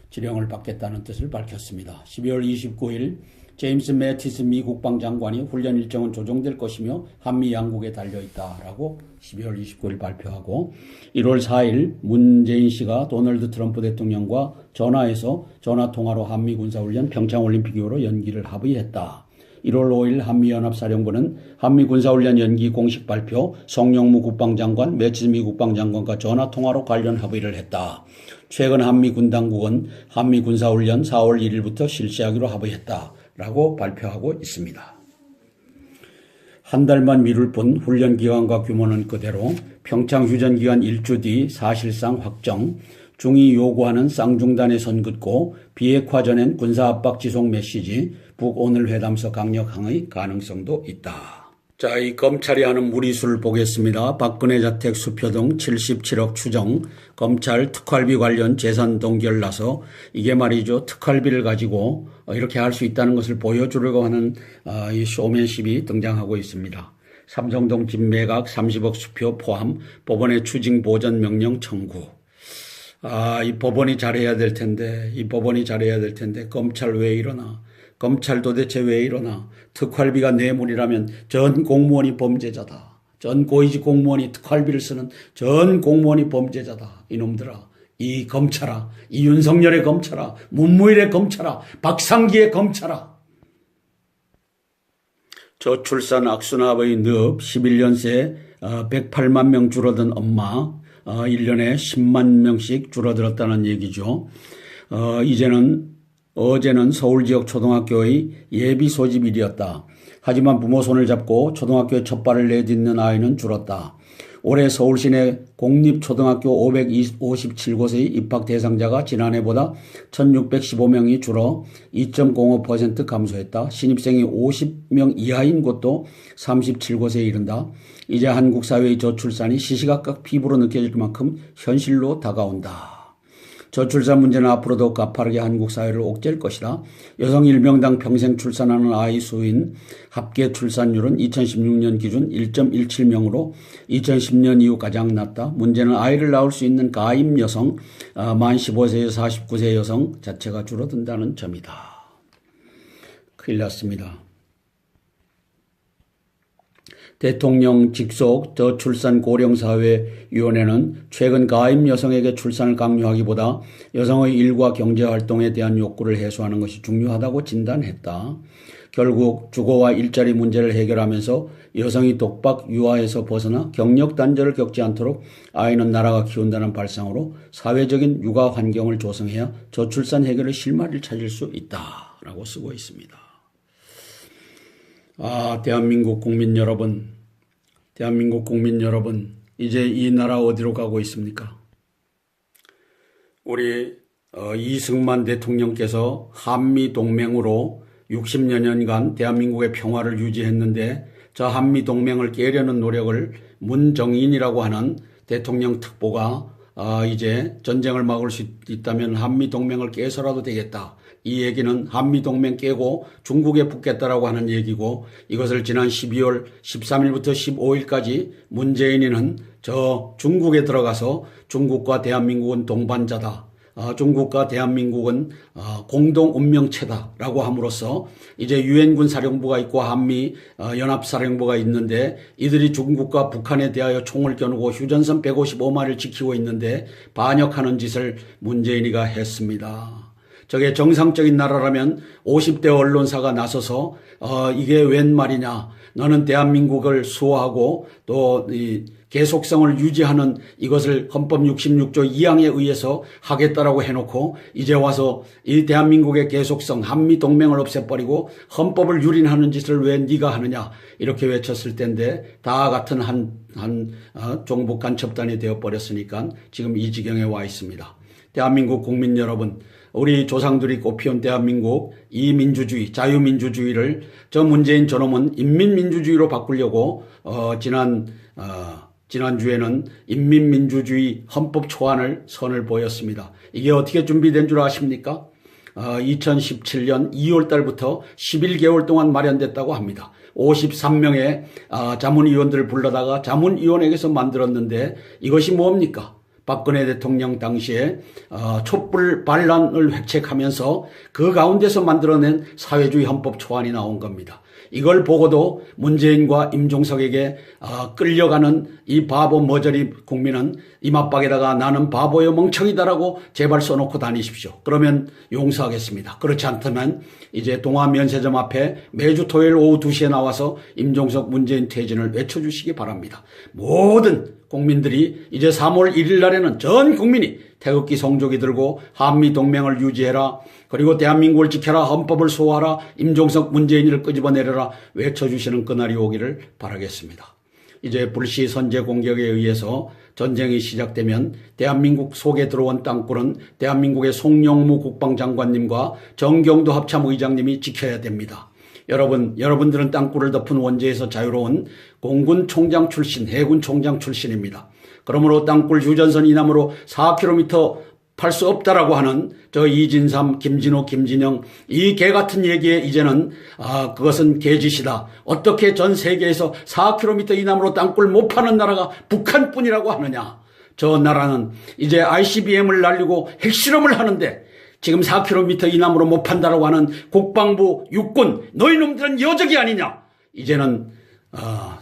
지령을 받겠다는 뜻을 밝혔습니다. 12월 29일 제임스 매티스 미 국방장관이 훈련 일정은 조정될 것이며 한미 양국에 달려있다라고 12월 29일 발표하고 1월 4일 문재인 씨가 도널드 트럼프 대통령과 전화해서 전화통화로 한미 군사훈련 평창올림픽 이후로 연기를 합의했다. 1월 5일 한미연합사령부는 한미 군사훈련 연기 공식 발표, 송영무 국방장관, 매티스 미 국방장관과 전화통화로 관련 합의를 했다. 최근 한미 군당국은 한미 군사훈련 4월 1일부터 실시하기로 합의했다. 라고 발표하고 있습니다. 한 달만 미룰 뿐 훈련 기간과 규모는 그대로 평창 휴전 기간 1주 뒤 사실상 확정, 중이 요구하는 쌍중단에 선 긋고 비핵화 전엔 군사압박 지속 메시지, 북오늘 회담서 강력항의 가능성도 있다. 자, 이 검찰이 하는 무리수를 보겠습니다. 박근혜 자택 수표 등 77억 추정, 검찰 특활비 관련 재산 동결 나서 이게 말이죠. 특활비를 가지고 이렇게 할 수 있다는 것을 보여주려고 하는 이 쇼맨십이 등장하고 있습니다. 삼성동 집 매각 30억 수표 포함 법원의 추징 보전 명령 청구. 이 법원이 잘해야 될 텐데, 검찰 왜 이러나? 검찰 도대체 왜 이러나? 특활비가 뇌물이라면 전 공무원이 범죄자다. 전 고위직 공무원이 특활비를 쓰는 전 공무원이 범죄자다. 이놈들아, 이 검찰아, 이 윤석열의 검찰아, 문무일의 검찰아, 박상기의 검찰아. 저출산 악순환의 늪 11년 새 108만 명 줄어든 엄마, 1년에 10만 명씩 줄어들었다는 얘기죠. 어제는 서울 지역 초등학교의 예비 소집일이었다. 하지만 부모 손을 잡고 초등학교에 첫 발을 내딛는 아이는 줄었다. 올해 서울 시내 공립초등학교 557곳의 입학 대상자가 지난해보다 1615명이 줄어 2.05% 감소했다. 신입생이 50명 이하인 곳도 37곳에 이른다. 이제 한국 사회의 저출산이 시시각각 피부로 느껴질 만큼 현실로 다가온다. 저출산 문제는 앞으로도 가파르게 한국 사회를 옥죄일 것이다. 여성 1명당 평생 출산하는 아이 수인 합계 출산율은 2016년 기준 1.17명으로 2010년 이후 가장 낮다. 문제는 아이를 낳을 수 있는 가임 여성, 만 15세에서 49세 여성 자체가 줄어든다는 점이다. 큰일 났습니다. 대통령 직속 저출산 고령사회위원회는 최근 가임 여성에게 출산을 강요하기보다 여성의 일과 경제활동에 대한 욕구를 해소하는 것이 중요하다고 진단했다. 결국 주거와 일자리 문제를 해결하면서 여성이 독박 유아에서 벗어나 경력 단절을 겪지 않도록 아이는 나라가 키운다는 발상으로 사회적인 육아 환경을 조성해야 저출산 해결의 실마리를 찾을 수 있다라고 쓰고 있습니다. 대한민국 국민 여러분, 이제 이 나라 어디로 가고 있습니까? 우리 이승만 대통령께서 한미동맹으로 60여 년간 대한민국의 평화를 유지했는데 저 한미동맹을 깨려는 노력을 문정인이라고 하는 대통령 특보가 이제 전쟁을 막을 수 있다면 한미동맹을 깨서라도 되겠다. 이 얘기는 한미동맹 깨고 중국에 붙겠다라고 하는 얘기고 이것을 지난 12월 13일부터 15일까지 문재인이는 저 중국에 들어가서 중국과 대한민국은 동반자다. 중국과 대한민국은 공동 운명체다라고 함으로써 이제 유엔군 사령부가 있고 한미 연합사령부가 있는데 이들이 중국과 북한에 대하여 총을 겨누고 휴전선 155마리를 지키고 있는데 반역하는 짓을 문재인이가 했습니다. 저게 정상적인 나라라면 50대 언론사가 나서서 이게 웬 말이냐, 너는 대한민국을 수호하고 또 이 계속성을 유지하는 이것을 헌법 66조 2항에 의해서 하겠다라고 해놓고 이제 와서 이 대한민국의 계속성 한미 동맹을 없애버리고 헌법을 유린하는 짓을 왜 네가 하느냐 이렇게 외쳤을 텐데 다 같은 한 종북 간첩단이 되어버렸으니까 지금 이 지경에 와 있습니다. 대한민국 국민 여러분, 우리 조상들이 꽃피운 대한민국 이 민주주의, 자유민주주의를 저 문재인 저놈은 인민민주주의로 바꾸려고 지난주에는 인민민주주의 헌법 초안을 선을 보였습니다. 이게 어떻게 준비된 줄 아십니까? 2017년 2월 달부터 11개월 동안 마련됐다고 합니다. 53명의 자문위원들을 불러다가 자문위원회에서 만들었는데 이것이 뭡니까? 박근혜 대통령 당시에 촛불 반란을 획책하면서 그 가운데서 만들어낸 사회주의 헌법 초안이 나온 겁니다. 이걸 보고도 문재인과 임종석에게 끌려가는 이 바보 머저리 국민은 이맛박에다가 나는 바보여 멍청이다라고 제발 써놓고 다니십시오. 그러면 용서하겠습니다. 그렇지 않다면 이제 동아면세점 앞에 매주 토요일 오후 2시에 나와서 임종석 문재인 퇴진을 외쳐주시기 바랍니다. 모든 국민들이 이제 3월 1일 날에는 전 국민이 태극기 성조기 들고 한미동맹을 유지해라, 그리고 대한민국을 지켜라, 헌법을 수호하라, 임종석 문재인을 끄집어내려라 외쳐주시는 그날이 오기를 바라겠습니다. 이제 불시 선제 공격에 의해서 전쟁이 시작되면 대한민국 속에 들어온 땅굴은 대한민국의 송영무 국방장관님과 정경도 합참의장님이 지켜야 됩니다. 여러분들은 땅굴을 덮은 원죄에서 자유로운 공군 총장 출신, 해군 총장 출신입니다. 그러므로 땅굴 휴전선 이남으로 4km 팔 수 없다라고 하는 저 이진삼, 김진호, 김진영 이 개 같은 얘기에 이제는 그것은 개짓이다. 어떻게 전 세계에서 4km 이남으로 땅굴 못 파는 나라가 북한뿐이라고 하느냐. 저 나라는 이제 ICBM을 날리고 핵실험을 하는데 지금 4km 이남으로 못 판다라고 하는 국방부, 육군, 너희 놈들은 여적이 아니냐. 이제는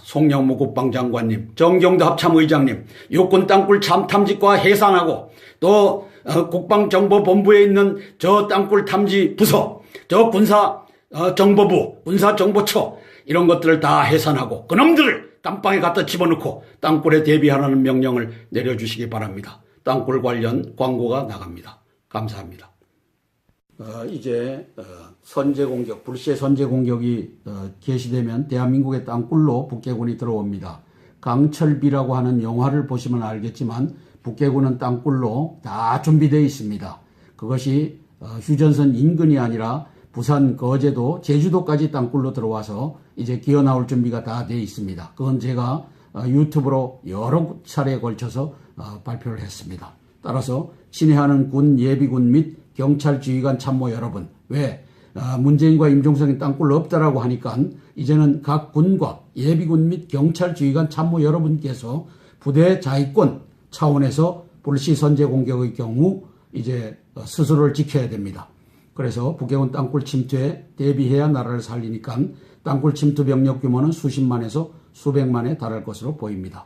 송영무 국방장관님, 정경도 합참의장님, 육군 땅굴 탐지과 해산하고 또 국방정보본부에 있는 저 땅굴 탐지 부서, 저 군사정보부, 군사정보처 이런 것들을 다 해산하고 그놈들을 깜빵에 갖다 집어넣고 땅굴에 대비하라는 명령을 내려주시기 바랍니다. 땅굴 관련 광고가 나갑니다. 감사합니다. 이제 선제 공격, 불시의 선제 공격이 개시되면 대한민국의 땅굴로 북괴군이 들어옵니다. 강철비라고 하는 영화를 보시면 알겠지만 북괴군은 땅굴로 다 준비되어 있습니다. 그것이 휴전선 인근이 아니라 부산, 거제도, 제주도까지 땅굴로 들어와서 이제 기어 나올 준비가 다 되어 있습니다. 그건 제가 유튜브로 여러 차례에 걸쳐서 발표를 했습니다. 따라서 친애하는 군, 예비군 및 경찰 지휘관 참모 여러분, 왜 문재인과 임종석이 땅굴로 없다라고 하니까 이제는 각 군과 예비군 및 경찰 지휘관 참모 여러분께서 부대 자위권 차원에서 불시 선제 공격의 경우 이제 스스로를 지켜야 됩니다. 그래서 북괴군 땅굴 침투에 대비해야 나라를 살리니까 땅굴 침투 병력 규모는 수십만에서 수백만에 달할 것으로 보입니다.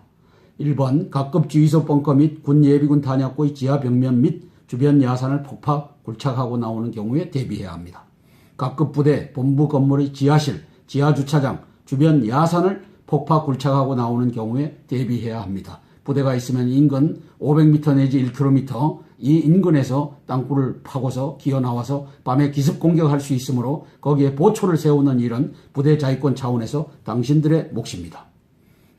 1번 각급 지휘소 벙커 및 군 예비군 탄약고의 지하 벽면 및 주변 야산을 폭파 굴착하고 나오는 경우에 대비해야 합니다. 각급 부대 본부 건물의 지하실, 지하주차장, 주변 야산을 폭파 굴착하고 나오는 경우에 대비해야 합니다. 부대가 있으면 인근 500m 내지 1km 이 인근에서 땅굴을 파고서 기어 나와서 밤에 기습 공격할 수 있으므로 거기에 보초를 세우는 일은 부대 자위권 차원에서 당신들의 몫입니다.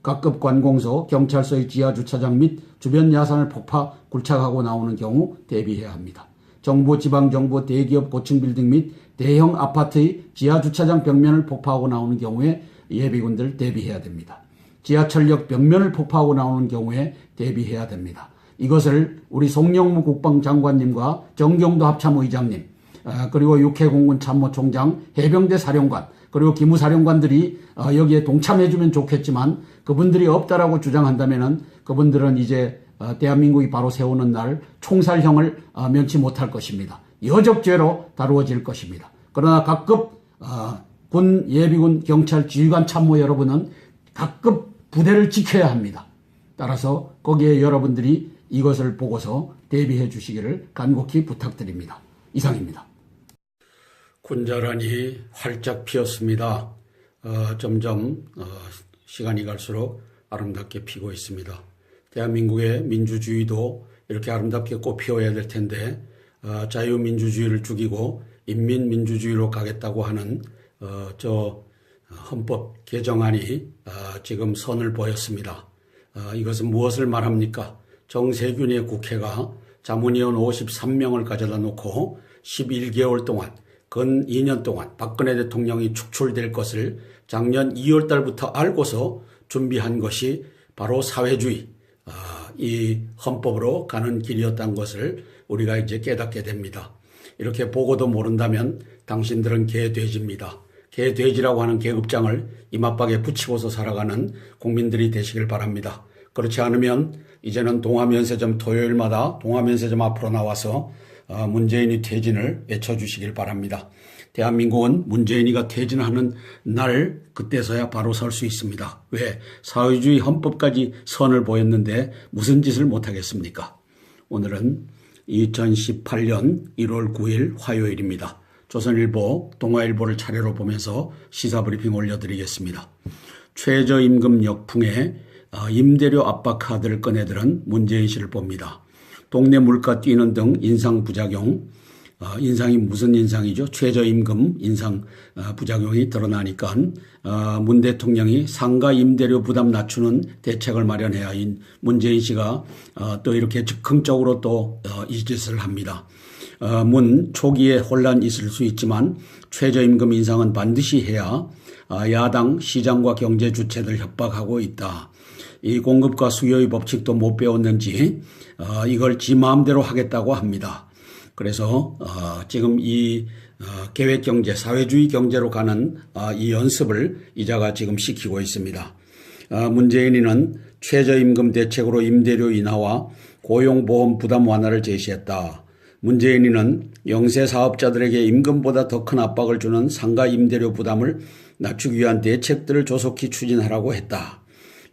각급 관공서, 경찰서의 지하주차장 및 주변 야산을 폭파 굴착하고 나오는 경우 대비해야 합니다. 정부, 지방정부, 대기업 고층 빌딩 및 대형 아파트의 지하주차장 벽면을 폭파하고 나오는 경우에 예비군들 대비해야 됩니다. 지하철역 벽면을 폭파하고 나오는 경우에 대비해야 됩니다. 이것을 우리 송영무 국방장관님과 정경도 합참의장님, 그리고 육해공군 참모총장, 해병대 사령관, 그리고 기무사령관들이 여기에 동참해주면 좋겠지만 그분들이 없다라고 주장한다면은 그분들은 이제 대한민국이 바로 세우는 날 총살형을 면치 못할 것입니다. 여적죄로 다루어질 것입니다. 그러나 각급 군, 예비군, 경찰, 지휘관 참모 여러분은 각급 부대를 지켜야 합니다. 따라서 거기에 여러분들이 이것을 보고서 대비해 주시기를 간곡히 부탁드립니다. 이상입니다. 군자란이 활짝 피었습니다. 점점 시간이 갈수록 아름답게 피고 있습니다. 대한민국의 민주주의도 이렇게 아름답게 꽃 피워야 될 텐데 자유민주주의를 죽이고 인민민주주의로 가겠다고 하는 저 헌법 개정안이 지금 선을 보였습니다. 이것은 무엇을 말합니까? 정세균의 국회가 자문위원 53명을 가져다 놓고 11개월 동안 근 2년 동안 박근혜 대통령이 축출될 것을 작년 2월 달부터 알고서 준비한 것이 바로 사회주의, 이 헌법으로 가는 길이었다는 것을 우리가 이제 깨닫게 됩니다. 이렇게 보고도 모른다면 당신들은 개돼지입니다. 개돼지라고 하는 계급장을 이맛박에 붙이고서 살아가는 국민들이 되시길 바랍니다. 그렇지 않으면 이제는 동아면세점 토요일마다 동아면세점 앞으로 나와서 문재인이 퇴진을 외쳐주시길 바랍니다. 대한민국은 문재인이가 퇴진하는 날 그때서야 바로 설 수 있습니다. 왜? 사회주의 헌법까지 선을 보였는데 무슨 짓을 못하겠습니까? 오늘은 2018년 1월 9일 화요일입니다. 조선일보, 동아일보를 차례로 보면서 시사브리핑 올려드리겠습니다. 최저임금 역풍에 임대료 압박 카드를 꺼내들은 문재인 씨를 봅니다. 동네 물가 뛰는 등 인상 부작용, 인상이 무슨 인상이죠? 최저임금 인상 부작용이 드러나니까 문 대통령이 상가 임대료 부담 낮추는 대책을 마련해야 문재인 씨가 또 이렇게 즉흥적으로 또 이 짓을 합니다. 문 초기에 혼란이 있을 수 있지만 최저임금 인상은 반드시 해야 야당 시장과 경제 주체들 협박하고 있다. 이 공급과 수요의 법칙도 못 배웠는지 이걸 지 마음대로 하겠다고 합니다. 그래서 지금 이 계획경제, 사회주의 경제로 가는 이 연습을 이자가 지금 시키고 있습니다. 문재인이는 최저임금 대책으로 임대료 인하와 고용보험 부담 완화를 제시했다. 문재인이는 영세 사업자들에게 임금보다 더 큰 압박을 주는 상가 임대료 부담을 낮추기 위한 대책들을 조속히 추진하라고 했다.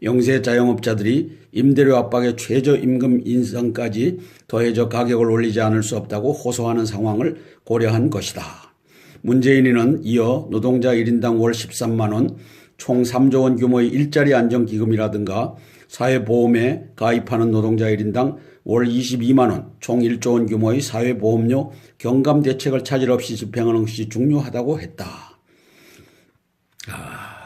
영세 자영업자들이 임대료 압박에 최저임금 인상까지 더해져 가격을 올리지 않을 수 없다고 호소하는 상황을 고려한 것이다. 문재인이는 이어 노동자 1인당 월 13만 원, 총 3조 원 규모의 일자리 안정기금이라든가 사회보험에 가입하는 노동자 1인당 월 22만 원, 총 1조 원 규모의 사회보험료 경감 대책을 차질 없이 집행하는 것이 중요하다고 했다.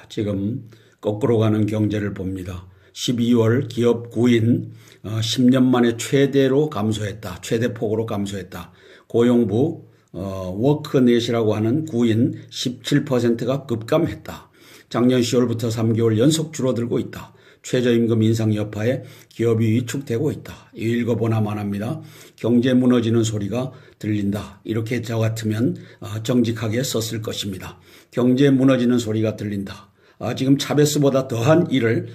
지금 거꾸로 가는 경제를 봅니다. 12월 기업 구인 10년 만에 최대로 감소했다. 최대폭으로 감소했다. 고용부 워크넷이라고 하는 구인 17%가 급감했다. 작년 10월부터 3개월 연속 줄어들고 있다. 최저임금 인상 여파에 기업이 위축되고 있다. 읽어보나만 합니다. 경제 무너지는 소리가 들린다. 이렇게 저 같으면 정직하게 썼을 것입니다. 경제 무너지는 소리가 들린다. 지금 차베스보다 더한 일을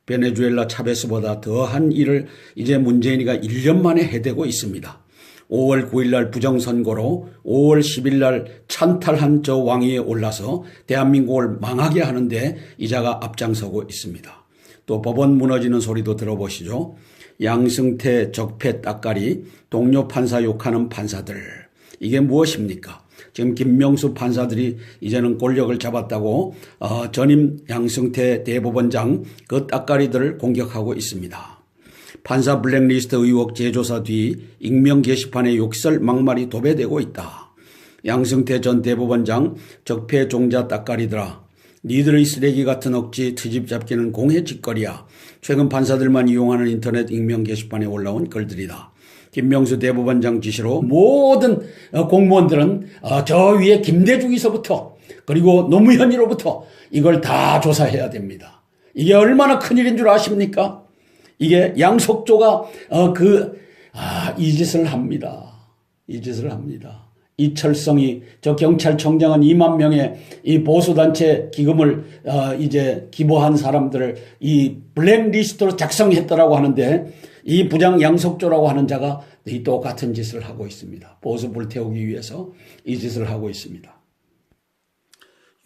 베네수엘라 차베스보다 더한 일을 이제 문재인이가 1년 만에 해대고 있습니다. 5월 9일 날 부정선거로 5월 10일 날 찬탈한 저 왕위에 올라서 대한민국을 망하게 하는데 이자가 앞장서고 있습니다. 또 법원 무너지는 소리도 들어보시죠. 양승태 적폐 따까리 동료 판사 욕하는 판사들. 이게 무엇입니까? 지금 김명수 판사들이 이제는 권력을 잡았다고 전임 양승태 대법원장 그 따까리들을 공격하고 있습니다. 판사 블랙리스트 의혹 재조사 뒤 익명 게시판에 욕설 막말이 도배되고 있다. 양승태 전 대법원장 적폐 종자 따까리들아. 니들의 쓰레기 같은 억지 트집 잡기는 공해 짓거리야. 최근 판사들만 이용하는 인터넷 익명 게시판에 올라온 글들이다. 김명수 대법원장 지시로 모든 공무원들은 저 위에 김대중이서부터 그리고 노무현이로부터 이걸 다 조사해야 됩니다. 이게 얼마나 큰일인 줄 아십니까? 이게 양석조가 이 짓을 합니다. 이 짓을 합니다. 이철성이 저 경찰청장은 2만 명의 이 보수단체 기금을 이제 기부한 사람들을 이 블랙리스트로 작성했다라고 하는데 이 부장 양석조라고 하는 자가 이 똑같은 짓을 하고 있습니다. 보수 불태우기 위해서 이 짓을 하고 있습니다.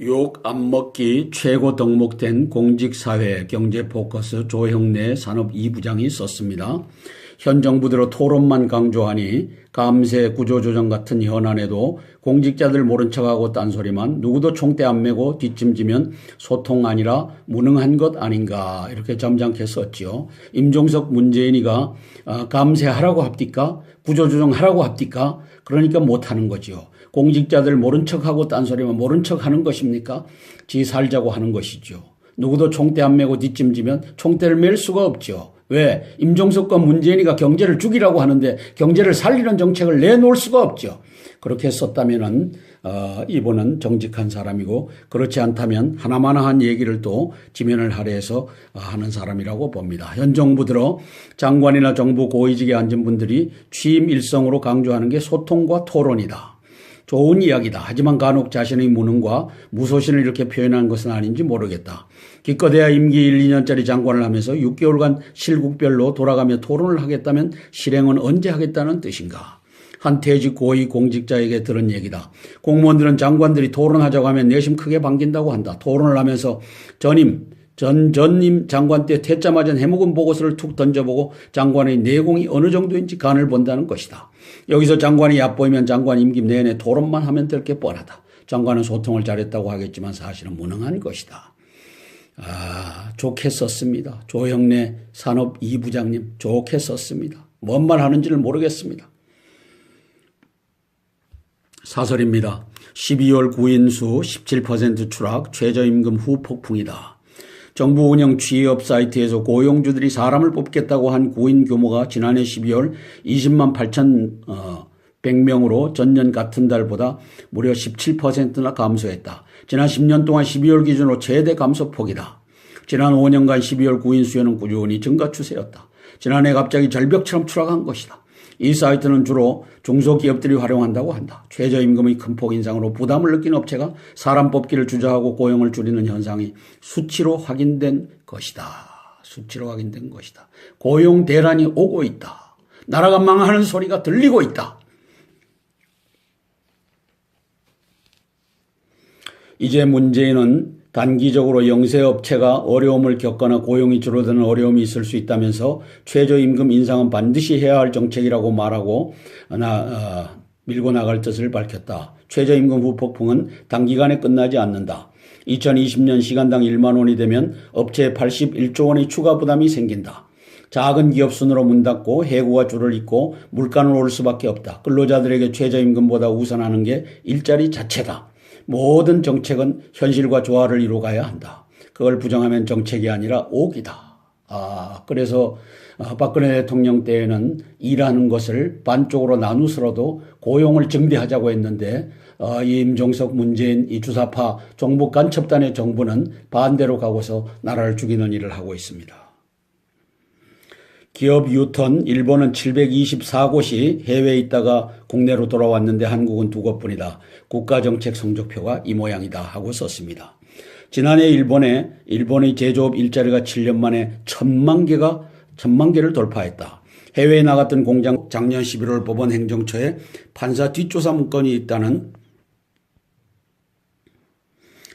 욕 안 먹기 최고 덕목된 공직사회 경제포커스 조형래 산업 2부장이 썼습니다. 현 정부대로 토론만 강조하니 감세 구조조정 같은 현안에도 공직자들 모른 척하고 딴소리만 누구도 총대 안 메고 뒷짐지면 소통 아니라 무능한 것 아닌가 이렇게 점잖게 썼지요. 임종석 문재인이가 감세하라고 합니까? 구조조정하라고 합니까? 그러니까 못하는 거지요. 공직자들 모른 척하고 딴소리만 모른 척하는 것입니까? 지 살자고 하는 것이죠. 누구도 총대 안 메고 뒷짐지면 총대를 맬 수가 없죠. 왜? 임종석과 문재인이가 경제를 죽이라고 하는데 경제를 살리는 정책을 내놓을 수가 없죠. 그렇게 썼다면은 이분은 정직한 사람이고 그렇지 않다면 하나마나한 얘기를 또 지면을 할애해서 하는 사람이라고 봅니다. 현 정부 들어 장관이나 정부 고위직에 앉은 분들이 취임 일성으로 강조하는 게 소통과 토론이다. 좋은 이야기다. 하지만 간혹 자신의 무능과 무소신을 이렇게 표현한 것은 아닌지 모르겠다. 기껏해야 임기 1, 2년짜리 장관을 하면서 6개월간 실국별로 돌아가며 토론을 하겠다면 실행은 언제 하겠다는 뜻인가. 한 퇴직 고위 공직자에게 들은 얘기다. 공무원들은 장관들이 토론하자고 하면 내심 크게 반긴다고 한다. 토론을 하면서 전임 장관 때 퇴짜 맞은 해묵은 보고서를 툭 던져보고 장관의 내공이 어느 정도인지 간을 본다는 것이다. 여기서 장관이 얕보이면 장관 임기 내내 토론만 하면 될 게 뻔하다. 장관은 소통을 잘했다고 하겠지만 사실은 무능한 것이다. 좋게 썼습니다. 조형래 산업 2부장님 좋게 썼습니다. 뭔 말 하는지를 모르겠습니다. 사설입니다. 12월 구인수 17% 추락, 최저임금 후 폭풍이다. 정부 운영 취업 사이트에서 고용주들이 사람을 뽑겠다고 한 구인 규모가 지난해 12월 20만 8,100명으로 전년 같은 달보다 무려 17%나 감소했다. 지난 10년 동안 12월 기준으로 최대 감소폭이다. 지난 5년간 12월 구인 수요는 꾸준히 증가 추세였다. 지난해 갑자기 절벽처럼 추락한 것이다. 이 사이트는 주로 중소기업들이 활용한다고 한다. 최저임금의 큰 폭 인상으로 부담을 느낀 업체가 사람 뽑기를 주저하고 고용을 줄이는 현상이 수치로 확인된 것이다. 수치로 확인된 것이다. 고용 대란이 오고 있다. 나라가 망하는 소리가 들리고 있다. 이제 문재인은 단기적으로 영세업체가 어려움을 겪거나 고용이 줄어드는 어려움이 있을 수 있다면서 최저임금 인상은 반드시 해야 할 정책이라고 말하고 밀고 나갈 뜻을 밝혔다. 최저임금 후 폭풍은 단기간에 끝나지 않는다. 2020년 시간당 1만 원이 되면 업체에 81조 원의 추가 부담이 생긴다. 작은 기업 순으로 문 닫고 해고가 줄을 잇고 물가는 오를 수밖에 없다. 근로자들에게 최저임금보다 우선하는 게 일자리 자체다. 모든 정책은 현실과 조화를 이루어가야 한다. 그걸 부정하면 정책이 아니라 옥이다. 그래서 박근혜 대통령 때에는 일하는 것을 반쪽으로 나누서라도 고용을 증대하자고 했는데 임종석 문재인 이 주사파 종북 간첩단의 정부는 반대로 가고서 나라를 죽이는 일을 하고 있습니다. 기업 유턴, 일본은 724곳이 해외에 있다가 국내로 돌아왔는데 한국은 2곳뿐이다. 국가정책 성적표가 이 모양이다 하고 썼습니다. 지난해 일본의 제조업 일자리가 7년 만에 1,000만 개를 돌파했다. 해외에 나갔던 공장 작년 11월 법원 행정처에 판사 뒷조사 문건이 있다는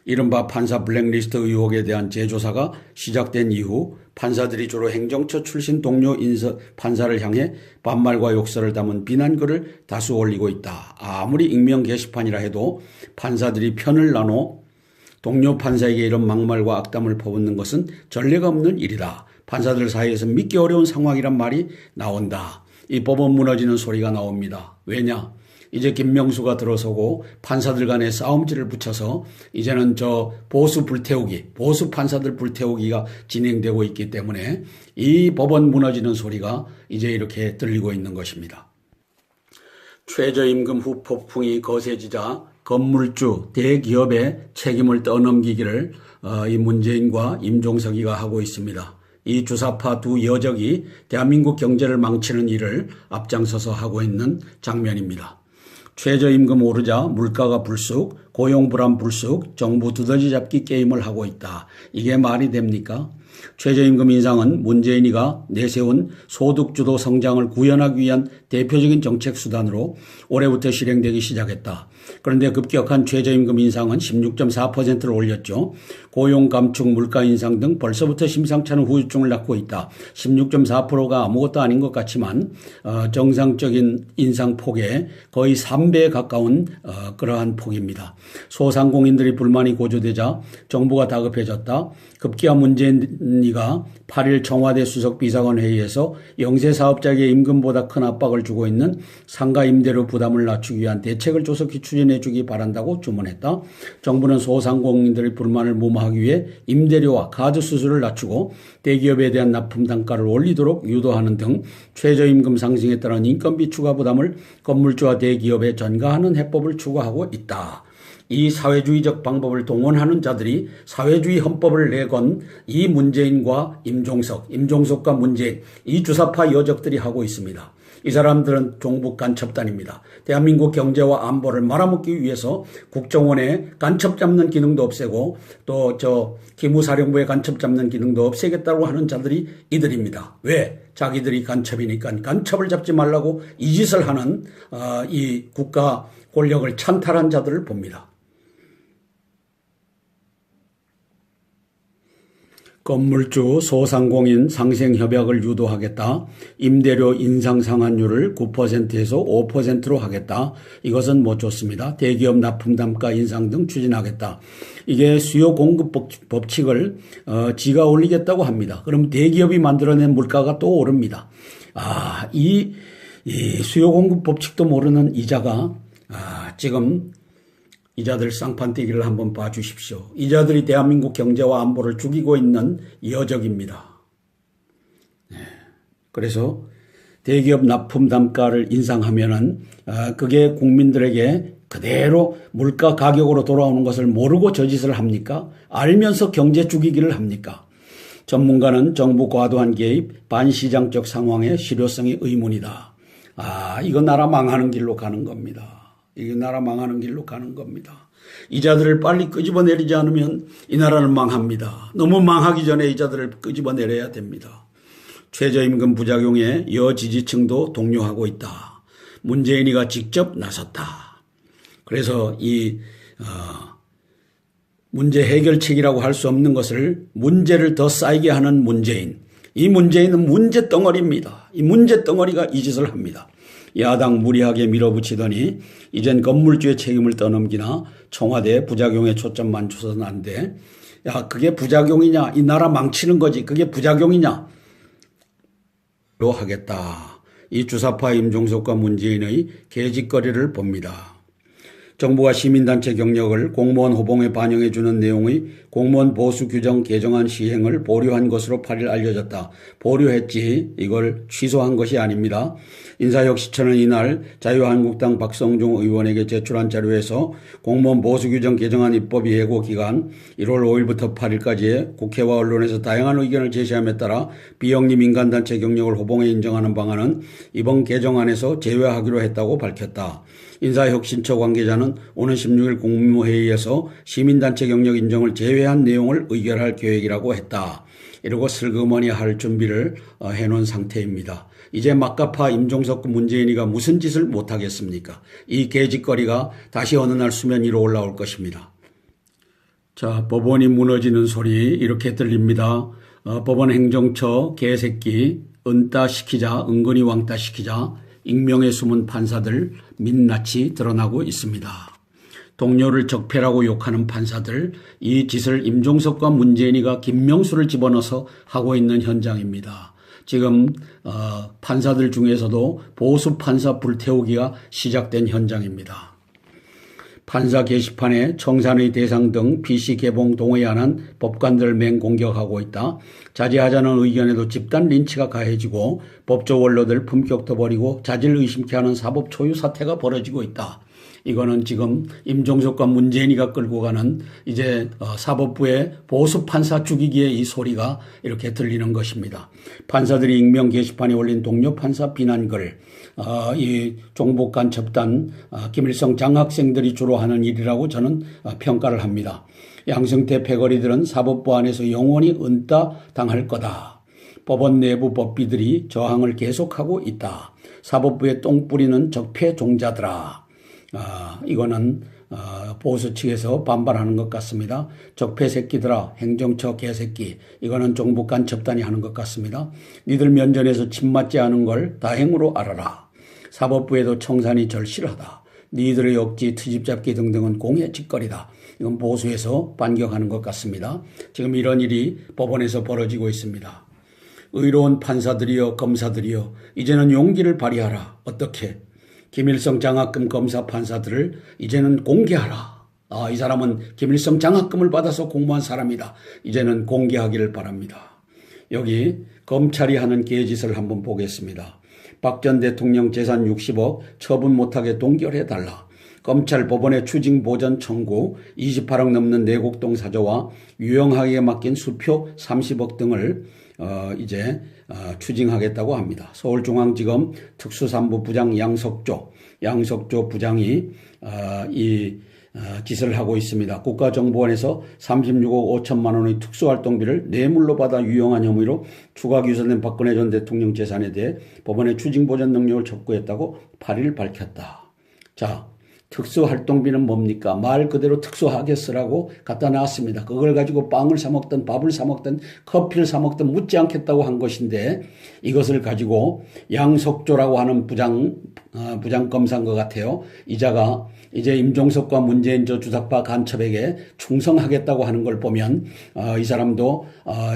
이른바 판사 블랙리스트 의혹에 대한 재조사가 시작된 이후 판사들이 주로 행정처 출신 동료 판사를 향해 반말과 욕설을 담은 비난글을 다수 올리고 있다. 아무리 익명 게시판이라 해도 판사들이 편을 나눠 동료 판사에게 이런 막말과 악담을 퍼붓는 것은 전례가 없는 일이다. 판사들 사이에서 믿기 어려운 상황이란 말이 나온다. 이 법원 무너지는 소리가 나옵니다. 왜냐? 이제 김명수가 들어서고 판사들 간의 싸움질을 붙여서 이제는 보수 판사들 불태우기가 진행되고 있기 때문에 이 법원 무너지는 소리가 이제 이렇게 들리고 있는 것입니다. 최저임금 후 폭풍이 거세지자 건물주, 대기업의 책임을 떠넘기기를 이 문재인과 임종석이가 하고 있습니다. 이 주사파 두 여적이 대한민국 경제를 망치는 일을 앞장서서 하고 있는 장면입니다. 최저임금 오르자 물가가 불쑥, 고용불안 불쑥, 정부 두더지 잡기 게임을 하고 있다. 이게 말이 됩니까? 최저임금 인상은 문재인이가 내세운 소득주도 성장을 구현하기 위한 대표적인 정책 수단으로 올해부터 실행되기 시작했다. 그런데 급격한 최저임금 인상은 16.4%를 올렸죠. 고용 감축, 물가 인상 등 벌써부터 심상치 않은 후유증을 낳고 있다. 16.4%가 아무것도 아닌 것 같지만 정상적인 인상 폭의 거의 3배에 가까운 그러한 폭입니다. 소상공인들이 불만이 고조되자 정부가 다급해졌다. 급기야 문재인이가 8일 청와대 수석비서관 회의에서 영세 사업자에게 임금보다 큰 압박을 주고 있는 상가 임대료 부담을 낮추기 위한 대책을 조속히 추진해 주기 바란다고 주문했다. 정부는 소상공인들의 불만을 무마하기 위해 임대료와 카드 수수료를 낮추고 대기업에 대한 납품 단가를 올리도록 유도하는 등 최저임금 상승에 따른 인건비 추가 부담을 건물주와 대기업에 전가하는 해법을 추구하고 있다. 이 사회주의적 방법을 동원하는 자들이 사회주의 헌법을 내건 이 문재인과 임종석과 문재인, 이 주사파 여적들이 하고 있습니다. 이 사람들은 종북 간첩단입니다. 대한민국 경제와 안보를 말아먹기 위해서 국정원의 간첩 잡는 기능도 없애고 또 기무사령부의 간첩 잡는 기능도 없애겠다고 하는 자들이 이들입니다. 왜? 자기들이 간첩이니까 간첩을 잡지 말라고 이 짓을 하는 이 국가 권력을 찬탈한 자들을 봅니다. 건물주, 소상공인 상생협약을 유도하겠다. 임대료 인상 상한율을 9%에서 5%로 하겠다. 이것은 못 좋습니다. 대기업 납품 단가 인상 등 추진하겠다. 이게 수요 공급 법칙을 지가 올리겠다고 합니다. 그럼 대기업이 만들어낸 물가가 또 오릅니다. 이 수요 공급 법칙도 모르는 이자가 지금 이자들 쌍판떼기를 한번 봐주십시오. 이자들이 대한민국 경제와 안보를 죽이고 있는 여적입니다. 그래서 대기업 납품 단가를 인상하면은 그게 국민들에게 그대로 물가 가격으로 돌아오는 것을 모르고 저 짓을 합니까? 알면서 경제 죽이기를 합니까? 전문가는 정부 과도한 개입, 반시장적 상황의 실효성이 의문이다. 이거 나라 망하는 길로 가는 겁니다. 이 나라 망하는 길로 가는 겁니다. 이자들을 빨리 끄집어내리지 않으면 이 나라는 망합니다. 너무 망하기 전에 이자들을 끄집어내려야 됩니다. 최저임금 부작용에 여지지층도 동요하고 있다. 문재인이가 직접 나섰다. 그래서 이 문제 해결책이라고 할 수 없는 것을 문제를 더 쌓이게 하는 문재인. 이 문재인은 문제 덩어리입니다. 이 문제 덩어리가 이 짓을 합니다. 야당 무리하게 밀어붙이더니 이젠 건물주의 책임을 떠넘기나 청와대 부작용에 초점만 줘서는 안 돼. 그게 부작용이냐? 이 나라 망치는 거지. 그게 부작용이냐? 로 하겠다. 이 주사파 임종석과 문재인의 개짓거리를 봅니다. 정부가 시민단체 경력을 공무원 호봉에 반영해주는 내용의 공무원 보수 규정 개정안 시행을 보류한 것으로 8일 알려졌다. 보류했지 이걸 취소한 것이 아닙니다. 인사혁신처는 이날 자유한국당 박성중 의원에게 제출한 자료에서 공무원 보수 규정 개정안 입법 예고 기간 1월 5일부터 8일까지의 국회와 언론에서 다양한 의견을 제시함에 따라 비영리 민간단체 경력을 호봉에 인정하는 방안은 이번 개정안에서 제외하기로 했다고 밝혔다. 인사혁신처 관계자는 오는 16일 국무회의에서 시민단체 경력 인정을 제외한 내용을 의결할 계획이라고 했다. 이러고 슬그머니 할 준비를 해놓은 상태입니다. 이제 막가파 임종석 문재인이가 무슨 짓을 못하겠습니까? 이 개짓거리가 다시 어느 날 수면 위로 올라올 것입니다. 자, 법원이 무너지는 소리 이렇게 들립니다. 법원 행정처 개새끼 은따 시키자 은근히 왕따 시키자 익명의 숨은 판사들 민낯이 드러나고 있습니다. 동료를 적폐라고 욕하는 판사들, 이 짓을 임종석과 문재인이가 김명수를 집어넣어서 하고 있는 현장입니다. 지금 판사들 중에서도 보수 판사 불태우기가 시작된 현장입니다. 판사 게시판에 청산의 대상 등 PC 개봉 동의안한 법관들 맹공격하고 있다. 자제하자는 의견에도 집단 린치가 가해지고 법조 원로들 품격도 버리고 자질 의심케 하는 사법 초유 사태가 벌어지고 있다. 이거는 지금 임종석과 문재인이가 끌고 가는 이제 사법부의 보수 판사 죽이기의 이 소리가 이렇게 들리는 것입니다. 판사들이 익명 게시판에 올린 동료 판사 비난글, 이 종북 간첩단 김일성 장학생들이 주로 하는 일이라고 저는 평가를 합니다. 양승태 패거리들은 사법부 안에서 영원히 은따 당할 거다. 법원 내부 법비들이 저항을 계속하고 있다. 사법부에 똥 뿌리는 적폐 종자들아. 이거는 보수 측에서 반발하는 것 같습니다. 적폐 새끼들아, 행정처 개새끼. 이거는 종북 간첩단이 하는 것 같습니다. 니들 면전에서 침 맞지 않은 걸 다행으로 알아라. 사법부에도 청산이 절실하다. 니들의 억지, 트집잡기 등등은 공의 짓거리다. 이건 보수에서 반격하는 것 같습니다. 지금 이런 일이 법원에서 벌어지고 있습니다. 의로운 판사들이여 검사들이여 이제는 용기를 발휘하라. 어떻게? 김일성 장학금 검사 판사들을 이제는 공개하라. 이 사람은 김일성 장학금을 받아서 공모한 사람이다. 이제는 공개하기를 바랍니다. 여기 검찰이 하는 개짓을 한번 보겠습니다. 박 전 대통령 재산 60억 처분 못하게 동결해달라. 검찰 법원의 추징 보전 청구 28억 넘는 내곡동 사저와 유영학에게 맡긴 수표 30억 등을 이제 추징하겠다고 합니다. 서울중앙지검 특수산부 부장 양석조 부장이 이 짓을 하고 있습니다. 국가정보원에서 36억 5천만 원의 특수활동비를 뇌물로 받아 유용한 혐의로 추가 기소된 박근혜 전 대통령 재산에 대해 법원에 추징보전 능력을 촉구했다고 8일 밝혔다. 자, 특수활동비는 뭡니까? 말 그대로 특수하게 쓰라고 갖다 놨습니다. 그걸 가지고 빵을 사 먹든 밥을 사 먹든 커피를 사 먹든 묻지 않겠다고 한 것인데 이것을 가지고 양석조라고 하는 부장검사인 것 같아요. 이자가 이제 임종석과 문재인 저 주사파 간첩에게 충성하겠다고 하는 걸 보면 이 사람도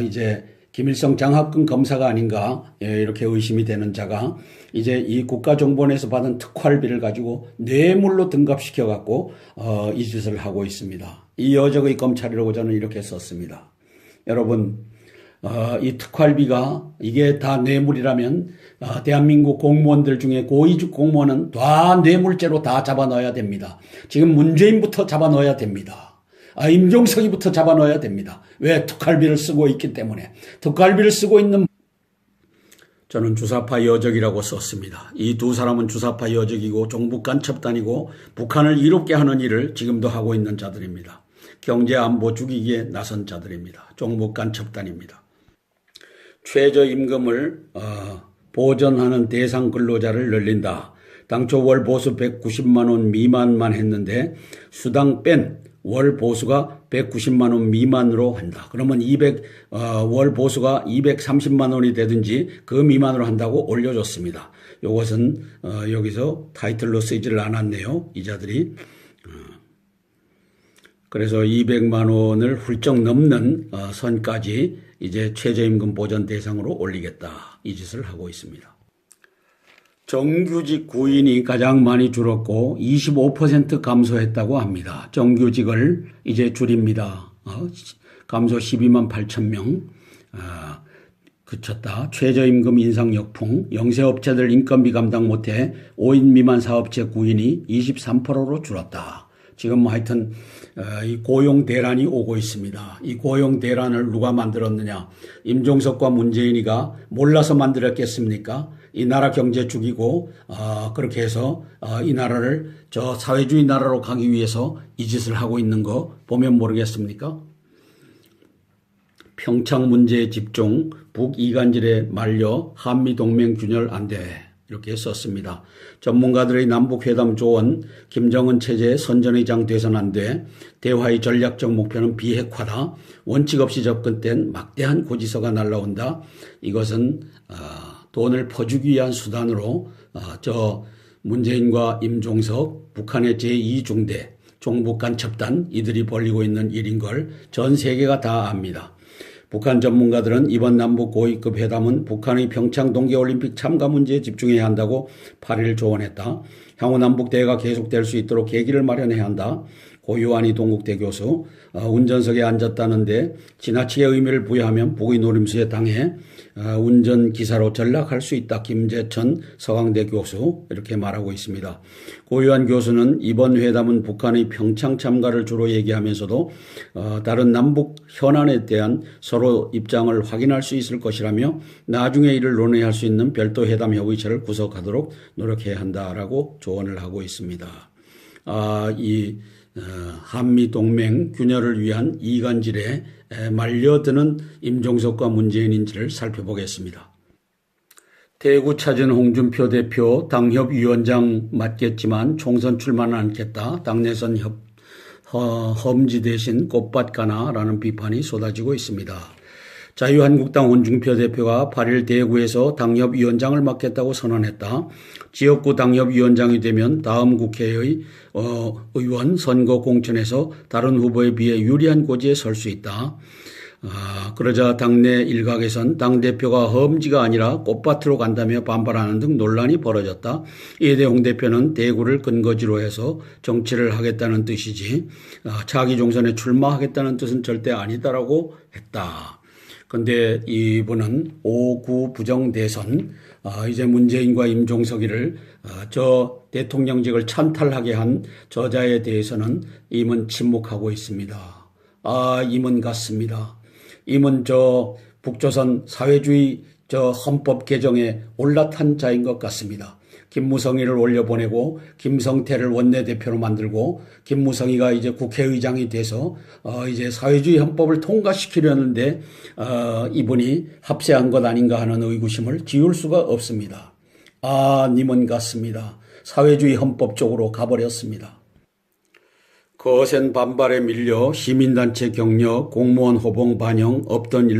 이제 김일성 장학금 검사가 아닌가 이렇게 의심이 되는 자가 이제 이 국가정보원에서 받은 특활비를 가지고 뇌물로 등갑시켜 갖고 이 짓을 하고 있습니다. 이 여적의 검찰이라고 저는 이렇게 썼습니다. 여러분 이 특활비가 이게 다 뇌물이라면 대한민국 공무원들 중에 고위직 공무원은 다 뇌물죄로 다 잡아넣어야 됩니다. 지금 문재인부터 잡아넣어야 됩니다. 임종석이부터 잡아넣어야 됩니다. 왜? 특활비를 쓰고 있기 때문에. 특활비를 쓰고 있는 저는 주사파 여적이라고 썼습니다. 이 두 사람은 주사파 여적이고 종북 간첩단이고 북한을 이롭게 하는 일을 지금도 하고 있는 자들입니다. 경제안보 죽이기에 나선 자들입니다. 종북 간첩단입니다. 최저임금을 보전하는 대상 근로자를 늘린다. 당초 월 보수 190만 원 미만만 했는데 수당 뺀 월 보수가 190만 원 미만으로 한다. 그러면 월 보수가 230만 원이 되든지 그 미만으로 한다고 올려줬습니다. 이것은 여기서 타이틀로 쓰지를 않았네요. 이자들이. 그래서 200만 원을 훌쩍 넘는 선까지 이제 최저임금 보전 대상으로 올리겠다. 이 짓을 하고 있습니다. 정규직 구인이 가장 많이 줄었고 25% 감소했다고 합니다. 정규직을 이제 줄입니다. 감소 12만 8천 명 그쳤다. 최저임금 인상 역풍, 영세업체들 인건비 감당 못해 5인 미만 사업체 구인이 23%로 줄었다. 지금 하여튼 이 고용 대란이 오고 있습니다. 이 고용 대란을 누가 만들었느냐? 임종석과 문재인이가 몰라서 만들었겠습니까? 이 나라 경제 죽이고 그렇게 해서 이 나라를 저 사회주의 나라로 가기 위해서 이 짓을 하고 있는 거 보면 모르겠습니까? 평창 문제에 집중, 북이간질에 말려 한미동맹 균열 안 돼. 이렇게 썼습니다. 전문가들의 남북회담 조언, 김정은 체제의 선전의장 돼선 안 돼. 대화의 전략적 목표는 비핵화다. 원칙 없이 접근된 막대한 고지서가 날라온다. 이것은 돈을 퍼주기 위한 수단으로 저 문재인과 임종석, 북한의 제2중대, 종북 간첩단 이들이 벌이고 있는 일인 걸 전 세계가 다 압니다. 북한 전문가들은 이번 남북 고위급 회담은 북한의 평창 동계올림픽 참가 문제에 집중해야 한다고 8일 조언했다. 향후 남북 대화가 계속될 수 있도록 계기를 마련해야 한다. 고유한이 동국대 교수, 운전석에 앉았다는데 지나치게 의미를 부여하면 부의 노림수에 당해 운전기사로 전락할 수 있다. 김재천 서강대 교수 이렇게 말하고 있습니다. 고유한 교수는 이번 회담은 북한의 평창 참가를 주로 얘기하면서도 다른 남북 현안에 대한 서로 입장을 확인할 수 있을 것이라며 나중에 이를 논의할 수 있는 별도 회담 협의체를 구성하도록 노력해야 한다라고 조언을 하고 있습니다. 한미동맹 균열을 위한 이간질에 말려드는 임종석과 문재인인지를 살펴보겠습니다. 대구 찾은 홍준표 대표 당협위원장 맡겠지만 총선 출마는 않겠다. 당내선 험지 대신 꽃밭 가나라는 비판이 쏟아지고 있습니다. 자유한국당 홍준표 대표가 8일 대구에서 당협위원장을 맡겠다고 선언했다. 지역구 당협위원장이 되면 다음 국회의 의원 선거 공천에서 다른 후보에 비해 유리한 고지에 설 수 있다. 그러자 당내 일각에선 당대표가 험지가 아니라 꽃밭으로 간다며 반발하는 등 논란이 벌어졌다. 이에 대해 홍 대표는 대구를 근거지로 해서 정치를 하겠다는 뜻이지 차기 총선에 출마하겠다는 뜻은 절대 아니다라고 했다. 근데 이분은 5구 부정대선 이제 문재인과 임종석이를 저 대통령직을 찬탈하게 한 저자에 대해서는 임은 침묵하고 있습니다. 임은 같습니다. 임은 저 북조선 사회주의 저 헌법 개정에 올라탄 자인 것 같습니다. 김무성이를 올려보내고 김성태를 원내대표로 만들고 김무성이가 이제 국회의장이 돼서 이제 사회주의 헌법을 통과시키려는데 이분이 합세한 것 아닌가 하는 의구심을 지울 수가 없습니다. 님은 같습니다. 사회주의 헌법 쪽으로 가버렸습니다. 거센 반발에 밀려 시민단체 격려, 공무원 호봉 반영 없던 일로